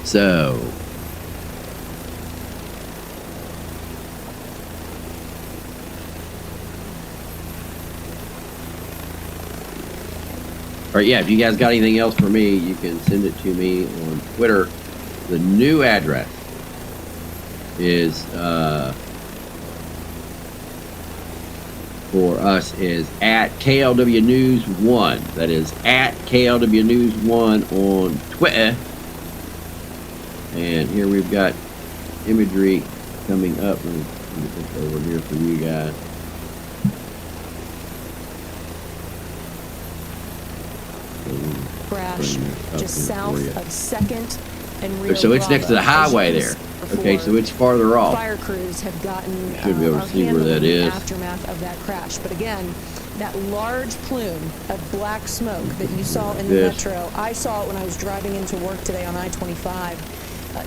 So, all right, yeah, if you guys got anything else for me, you can send it to me on Twitter. The new address is, for us, is at KLW News 1. That is at KLW News 1 on Twitter. And here we've got Imagery coming up. Let me put it over here for you guys. Crash just south of 2nd and Rio So it's next to the highway there. Okay, so it's farther off. Fire crews have gotten Should be able to see where that is. Aftermath of that crash. But again, that large plume of black smoke that you saw in the metro, I saw it when I was driving into work today on I-25.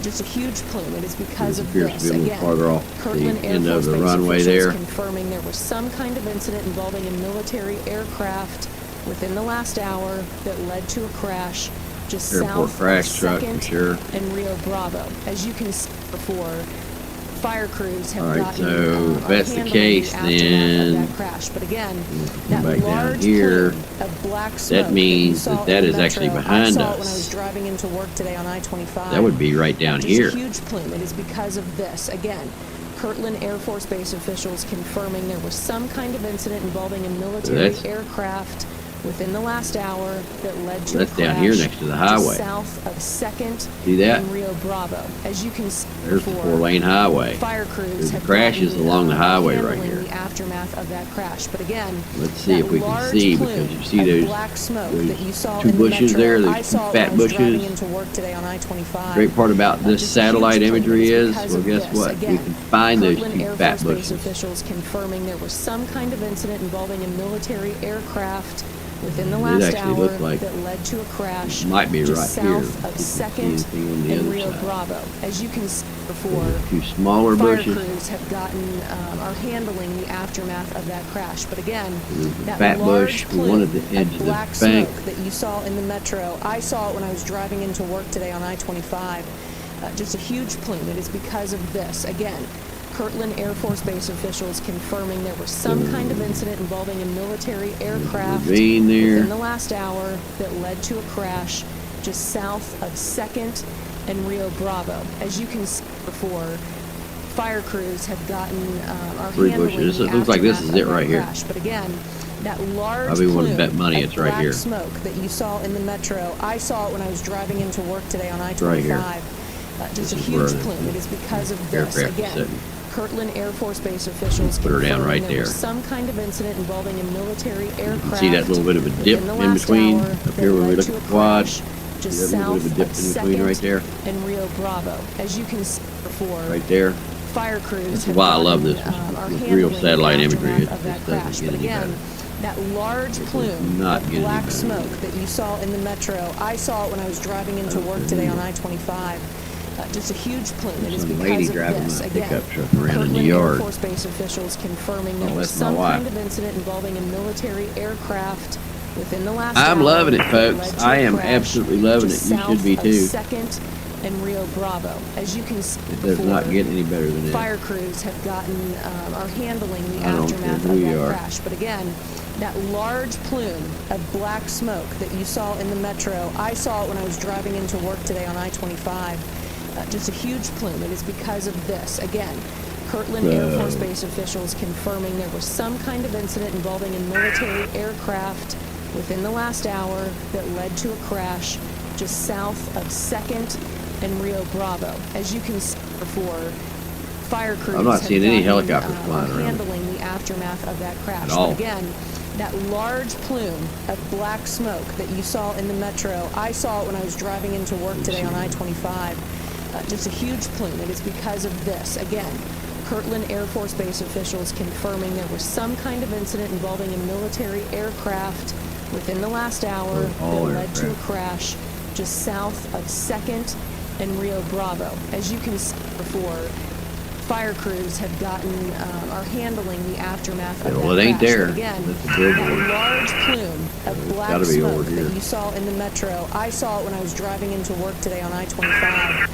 Just a huge plume. It is because of this. Again, Kirtland Air Force Base officials confirming there was some kind of incident involving a military aircraft within the last hour that led to a crash just south of 2nd and Rio Bravo. As you can see before, fire crews have gotten so if that's the case, then that crash. But again, that large here, of black smoke that means that is actually behind us. us. When I was driving into work today on I-25. That would be right down here. A huge plume. It is because of this. Again, Kirtland Air Force Base officials confirming there was some kind of incident involving a military aircraft within the last hour that led to a crash down here next to the highway. South of 2nd See that? and Rio Bravo. As you can see, there's the 4-lane highway. Fire crews have crashes along the highway right here. The aftermath of that crash. But again, let's see if we can see, because you see those black smoke that you saw two in bushes the metro. there, those two fat bushes. Into work today on I-25. Great part about this satellite imagery is, well, guess what? Again, we can find those two fat bushes. Officials confirming there was some kind of incident involving a military aircraft within the It last actually hour looked like that led to a crash it might be just right here. south of You can see 2nd anything on the and other Rio side. Bravo. As you can see before, There's a few smaller fire bushes. crews have are handling the aftermath of that crash. But again, There's a that fat large bush. We wanted the plume edge of of the black bank. smoke that you saw in the metro, I saw it when I was driving into work today on I-25. Just a huge plume. It is because of this. Again, Kirtland Air Force Base officials confirming there was some kind of incident involving a military aircraft ravine there. within the last hour that led to a crash just south of 2nd and Rio Bravo. As you can see before, fire crews have are Three handling bushes. the It looks like this is aftermath it of that right here. crash. But again, that large Probably wouldn't plume bet money of it's right black here. smoke that you saw in the metro, I saw it when I was driving into work today on I-25. right here. Just a This is where huge the plume. It is because of this. aircraft is Again, sitting. Kirtland Air Force Base officials Put her down confirming right there there. was some kind of incident involving a military aircraft. You can see that little bit of a dip within the in last between hour up that here when we led look to at a the quad. crash See just that little bit of a south dip of in between 2nd right there? and Rio Bravo. As you can see before, Right there. fire crews That's have why I love gotten, this are with handling real the satellite imagery. aftermath It of that just crash. doesn't But get any again, better. that large does plume not of get any black better. smoke that you saw in the metro, I saw it when I was driving into work today on I-25. Just a huge plume. It is Some because lady of driving this. my Again, pickup truck around in Kirtland the Air yard. Force Base officials confirming there Oh, was that's my some wife. kind of incident involving a military aircraft within the last I'm hour loving it, that folks. led to I a am crash absolutely loving just it. You should be south too. of 2nd and Rio Bravo. As you can see It does before, not get any better than that. fire crews have are handling the I don't aftermath care of who that you are. crash. But again, that large plume of black smoke that you saw in the metro, I saw it when I was driving into work today on I-25. Just a huge plume. It is because of this. Again, Kirtland Air Force Base officials confirming there was some kind of incident involving a military aircraft within the last hour that led to a crash just south of 2nd and Rio Bravo. As you can see before, fire crews I'm not seeing any helicopters are flying around. handling the aftermath of that crash. At all. But again, that large plume of black smoke that you saw in the metro, I saw it when I was driving into work today on I-25. Just a huge plume. It is because of this. Again, Kirtland Air Force Base officials confirming there was some kind of incident involving a military aircraft within the last hour that led to a crash just south of 2nd and Rio Bravo. As you can see before, fire crews have are handling the aftermath of that Well, it ain't crash. there. But again, That's a that billboard. large plume of black gotta be over smoke here. that you saw in the metro, I saw it when I was driving into work today on I-25.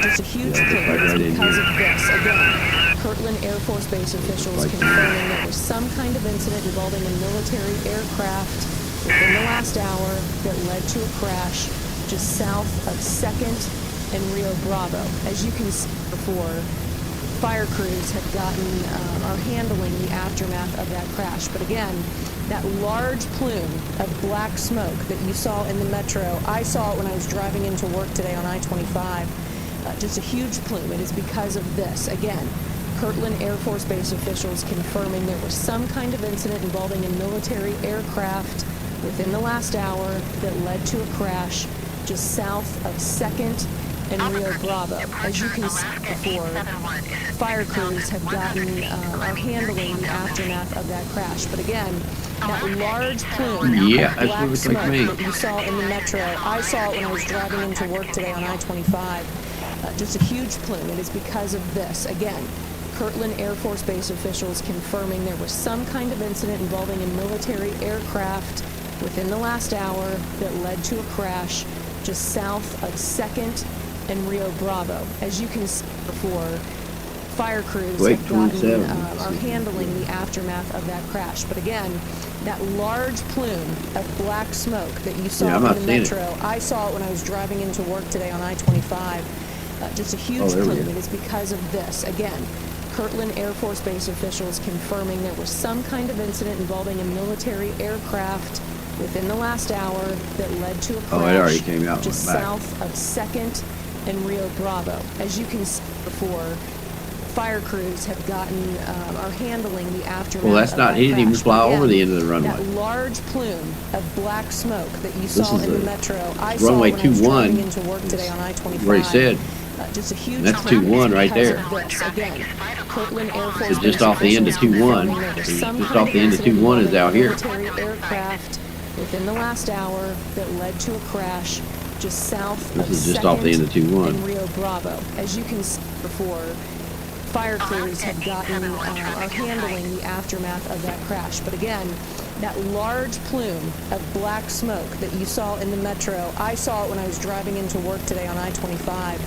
Just a huge Yeah, plume. right It's in because here. of this. Again, Kirtland Air Force Base officials Like confirming there was some kind of incident involving a military aircraft within the last hour that led to a crash just south of 2nd and Rio Bravo. As you can see before, fire crews have are handling the aftermath of that crash. But again, that large plume of black smoke that you saw in the metro, I saw it when I was driving into work today on I-25. Just a huge plume. It is because of this. Again, Kirtland Air Force Base officials confirming there was some kind of incident involving a military aircraft within the last hour that led to a crash just south of 2nd and Rio Bravo. As you can see before, fire crews have are handling the aftermath of that crash. But again, that large plume Yeah, of that's black what it looks like smoke to me. that you saw in the metro, I saw it when I was driving into work today on I-25. Just a huge plume. It is because of this. Again, Kirtland Air Force Base officials confirming there was some kind of incident involving a military aircraft within the last hour that led to a crash just south of 2nd and Rio Bravo. As you can see before, fire crews have are handling the aftermath of that crash. But again, that large plume of black smoke that you saw in the metro, I saw it when I was driving into work today on I-25. Just a huge plume. It is because of this. Again, Kirtland Air Force Base officials confirming there was some kind of incident involving a military aircraft within the last hour that led to a crash it already came out just south of 2nd and Rio Bravo. As you can see before, fire crews have are handling the aftermath. Well, that's of not. that He didn't even crash. fly Again, over the end of the runway. That large plume of black smoke that you saw in the metro, I saw runway when I was 21 driving into work today on I-25. Where he said. Just a huge That's plume 2-1 right because there. of this. Again, Kirtland Air Force So just off the end of 2-1. Just off the end of 2-1 is out here. military aircraft within the last hour that led to a crash just south This of is just off the end of 2-1. and Rio Bravo. As you can see before, fire crews have gotten, are handling the aftermath of that crash. But again, that large plume of black smoke that you saw in the metro, I saw it when I was driving into work today on I-25.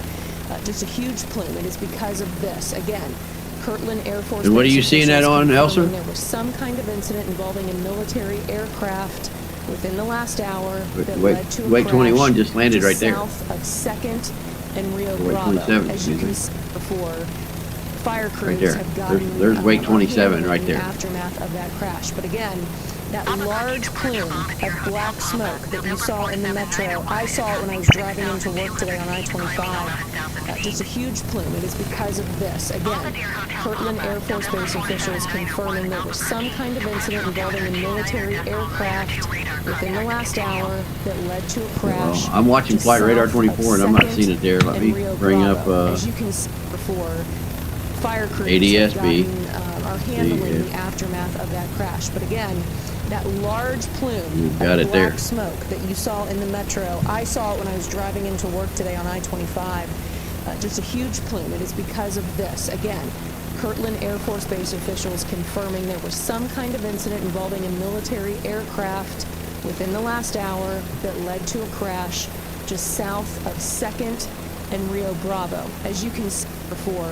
Just a huge plume. It is because of this. Again, Kirtland Air Force. And what are Base you seeing that officials on, confirming Elser? There was some kind of incident involving a military aircraft within the last hour that led to a Wake crash 21 just landed right there. south of 2nd and Rio Wake Bravo. 27, As you can excuse see before, fire crews Right there. have gotten There's Wake are 27 handling right the there. aftermath of that crash. But again, that large plume of black smoke that you saw in the metro, I saw it when I was driving into work today on I-25. Just a huge plume. It is because of this. Again, Kirtland Air Force Base officials confirming there was some kind of incident involving a military aircraft within the last hour that led to a crash. Well, I'm watching just Flight Radar south 24 of and I'm not 2nd seeing it there. Let and me Rio bring up Bravo. As you can see before, fire crews ADSB. have gotten, are handling the aftermath of that crash. But again, that large plume You've got of it black there. smoke that you saw in the metro, I saw it when I was driving into work today on I-25. Just a huge plume. It is because of this. Again, Kirtland Air Force Base officials confirming there was some kind of incident involving a military aircraft within the last hour that led to a crash just south of 2nd and Rio Bravo. As you can see before,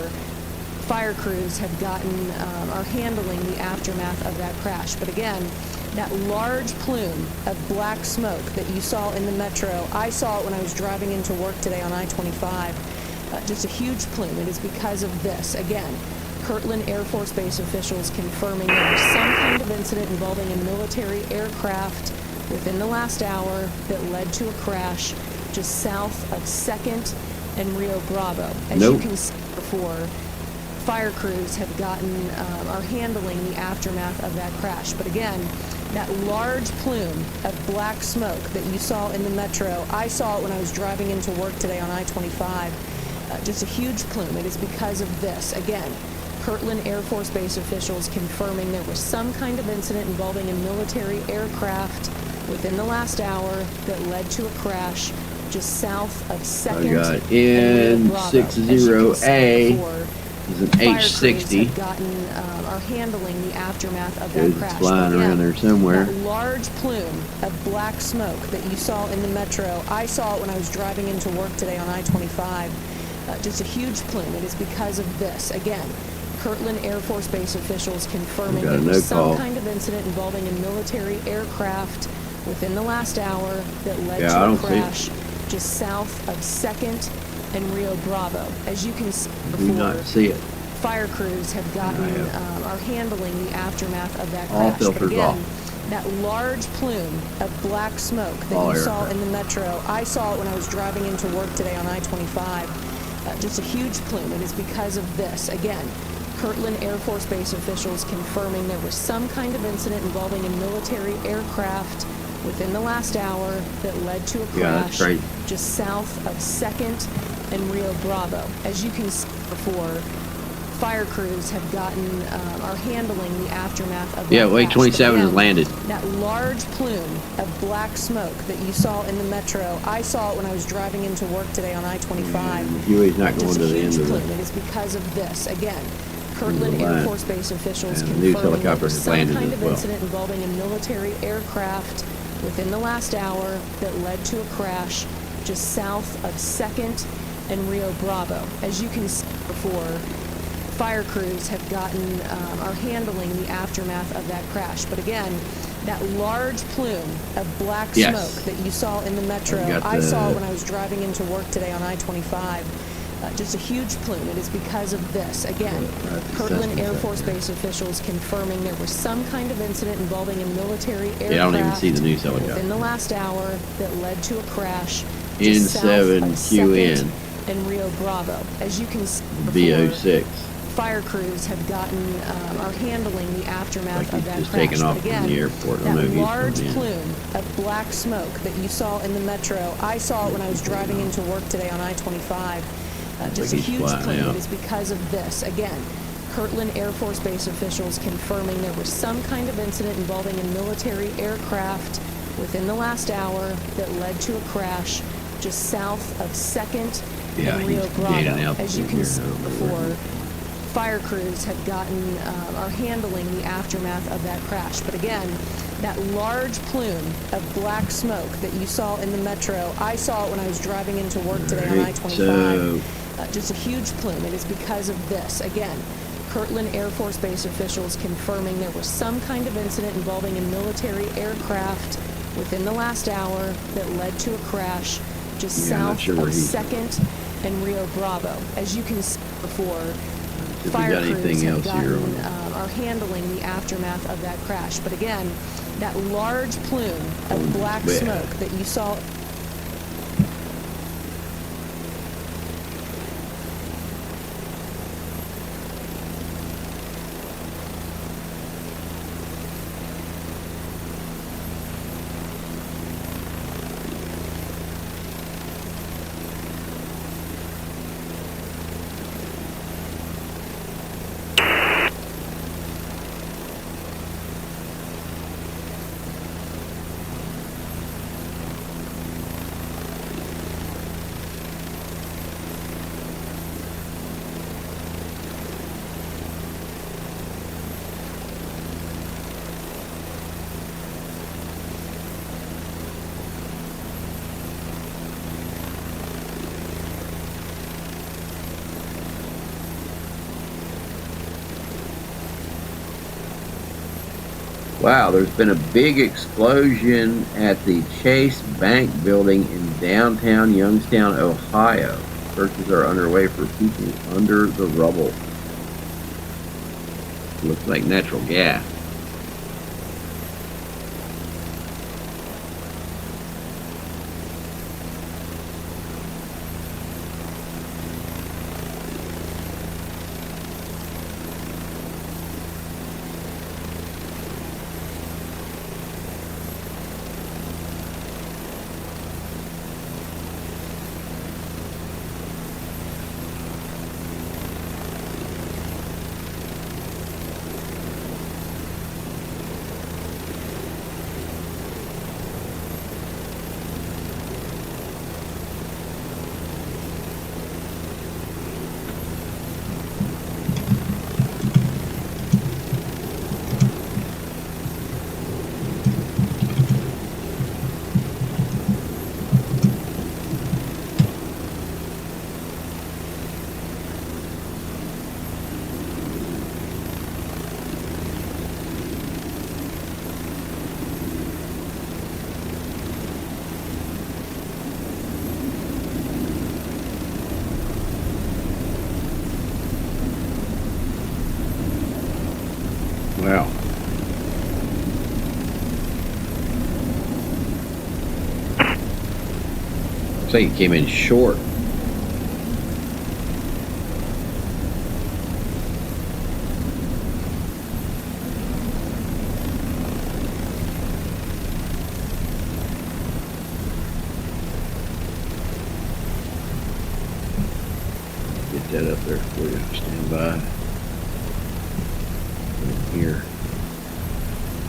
fire crews have gotten, are handling the aftermath of that crash. But again, that large plume of black smoke that you saw in the metro, I saw it when I was driving into work today on I-25. Just a huge plume. It is because of this. Again, Kirtland Air Force Base officials confirming there was some kind of incident involving a military aircraft within the last hour that led to a crash just south of 2nd and Rio Bravo. As you can see before, fire crews have gotten, are handling the aftermath of that crash. But again, that large plume of black smoke that you saw in the metro, I saw it when I was driving into work today on I-25. Just a huge plume. It is because of this. Again, Kirtland Air Force Base officials confirming there was some kind of incident involving a military aircraft within the last hour that led to a crash just south of 2nd and Rio Bravo. N60A is an H60. Have gotten, are handling the aftermath of that It's crash. flying But around there somewhere. That large plume of black smoke that you saw in the metro, I saw it when I was driving into work today on I-25. Just a huge plume. It is because of this. Again, Kirtland Air Force Base officials confirming there was some kind of incident involving a military aircraft within the last hour that led to a crash just south of 2nd and Rio Bravo. As you can see Do not before, see it. fire crews have gotten, are handling the aftermath of that All crash. filters But again, off. that large plume of black smoke that All you saw aircraft. in the metro, I saw it when I was driving into work today on I-25. Just a huge plume. It is because of this. Again, Kirtland Air Force Base officials confirming there was some kind of incident involving a military aircraft within the last hour that led to a crash just south of 2nd and Rio Bravo. As you can see before, fire crews have gotten, are handling the aftermath of that crash. Wake 27 But has landed. that large plume of black smoke that you saw in the metro, I saw it when I was driving into work today on I-25. Huey's not going Just to a the huge end of plume. it. It is because of this. Again, Kirtland Air Force Base officials And the news confirming there helicopter was has some landed kind as of well. incident involving a military aircraft within the last hour that led to a crash just south of 2nd and Rio Bravo. As you can see before, fire crews have gotten, are handling the aftermath of that crash. But again, that large plume of black smoke that you saw in the metro, I saw it when I was driving into work today on I-25. Just a huge plume. It is because of this. Again, Kirtland Air Force Base officials confirming there was some kind of incident involving a military aircraft I don't even see the news helicopter. within the last hour that led to a crash just south of N7QN 2nd and Rio Bravo. As you can see before, BO6. fire crews have gotten, are handling the aftermath of that Just crash. taking off But again, from the airport. I that know he's large coming in. plume of black smoke that you saw in the metro, I saw it when I was driving into work today on I-25. Just a he's huge flying plume. out. It is because of this. Again, Kirtland Air Force Base officials confirming there was some kind of incident involving a military aircraft within the last hour that led to a crash just south of 2nd Yeah, and Rio he's gaining Bravo. As you altitude can here see over before, there. fire crews are handling the aftermath of that crash. But again, that large plume of black smoke that you saw in the metro, I saw it when I was driving into work today on I-25. Just a huge plume. It is because of this. Again, Kirtland Air Force Base officials confirming there was some kind of incident involving a military aircraft within the last hour that led to a crash just south of 2nd and Rio Bravo. As you can see before, fire crews are handling the aftermath of that crash. But again, that large plume of black smoke that you saw. Wow, there's been a big explosion at the Chase Bank building in downtown Youngstown, Ohio. Searches are underway for people under the rubble. Looks like natural gas. Wow. Looks like it came in short. Get that up there for you. Stand by. Here.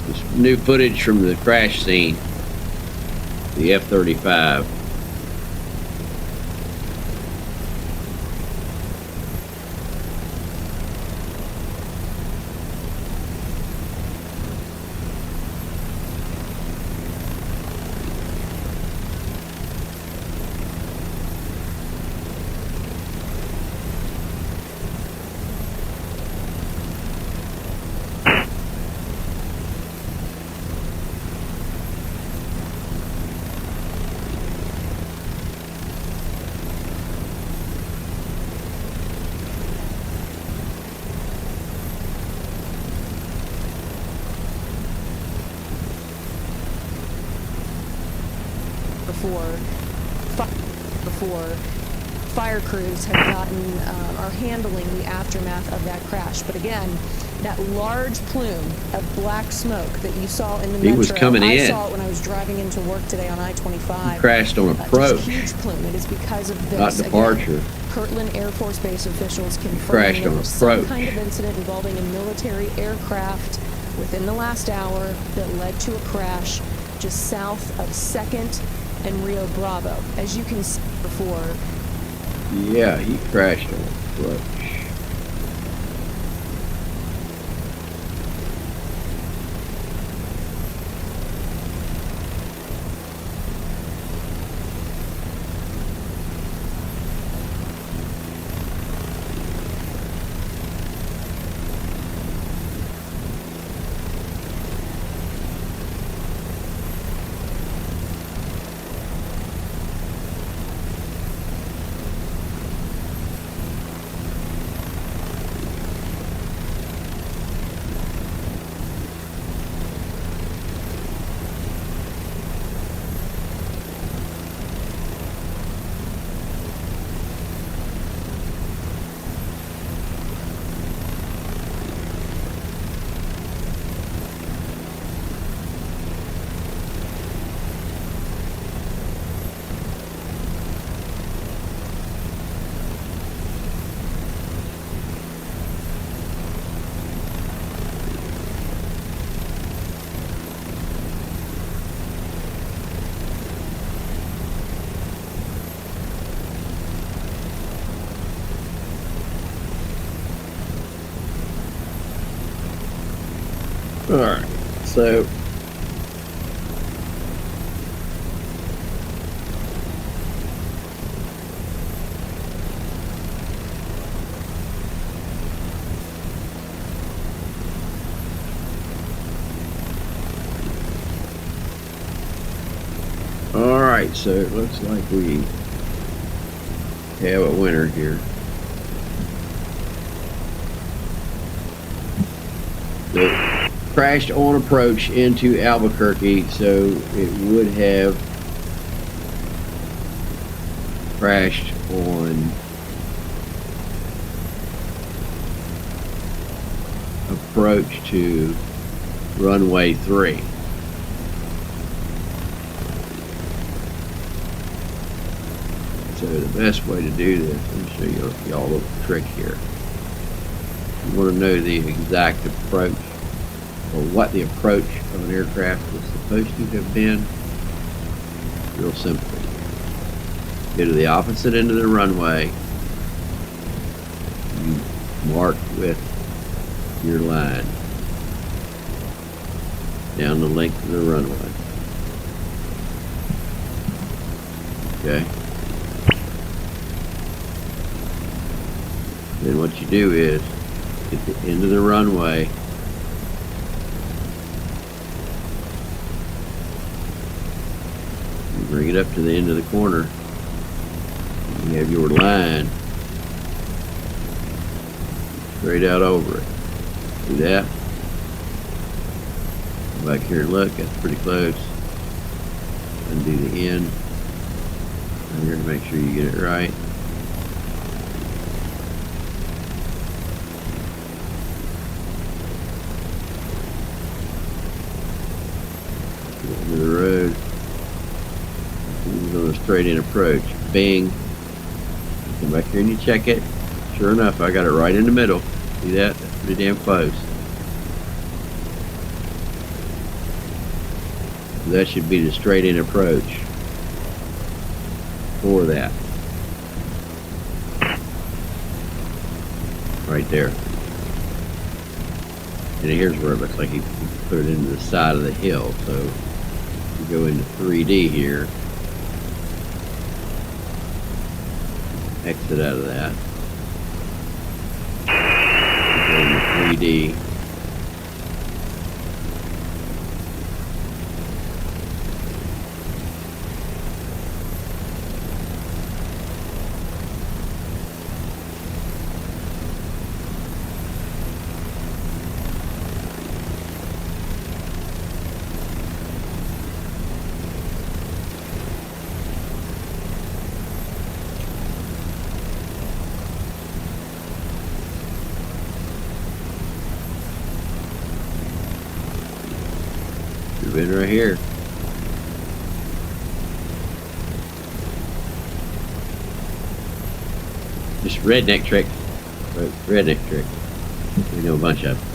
This new footage from the crash scene. The F-35. Before fire crews are handling the aftermath of that crash. But again, that large plume of black smoke that you saw in the metro, was coming in. I saw it when I was driving into work today on I-25. He crashed on approach. Just a huge plume. It is because of this. Not departure. Again, Kirtland Air Force Base officials confirming there was some kind of incident involving a military aircraft within the last hour that led to a crash just south of 2nd and Rio Bravo. As you can see before. Yeah, he crashed on approach. Alright, so alright, so it looks like we have a winner here. So, crashed on approach into Albuquerque, so it would have crashed on approach to runway 3. So the best way to do this, let me show y'all a little trick here. You want to know the exact approach, or what the approach of an aircraft was supposed to have been. Real simple. Go to the opposite end of the runway. You mark with your line down the length of the runway. Okay. Then what you do is, at the end of the runway, you bring it up to the end of the corner. You have your line straight out over it. See that? Come back here and look, that's pretty close. Undo the end. I'm here to make sure you get it right. Into the road. On a straight in approach. Bing. Come back here and you check it. Sure enough, I got it right in the middle. See that? That's pretty damn close. So that should be the straight in approach for that. Right there. And here's where it looks like he put it into the side of the hill. So we go into 3D here. Exit out of that. Go into 3D. Been right here. Just redneck trick. Redneck trick. We know a bunch of them.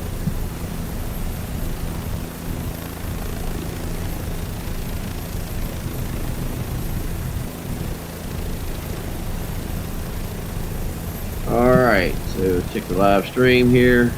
Alright, so let's check the live stream here.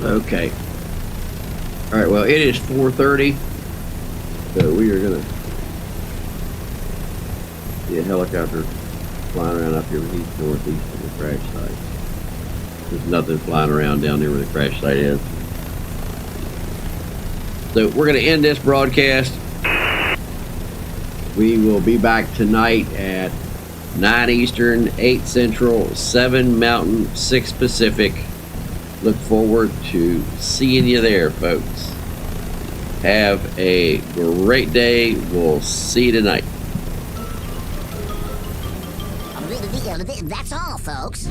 Okay. All right. Well, it is 4:30, so we are gonna see a helicopter flying around up here east northeast of the crash site. There's nothing flying around down there where the crash site is. So we're gonna end this broadcast. We will be back tonight at 9 Eastern, 8 Central, 7 Mountain, 6 Pacific. Look forward to seeing you there, folks. Have a great day. We'll see you tonight. That's all, folks.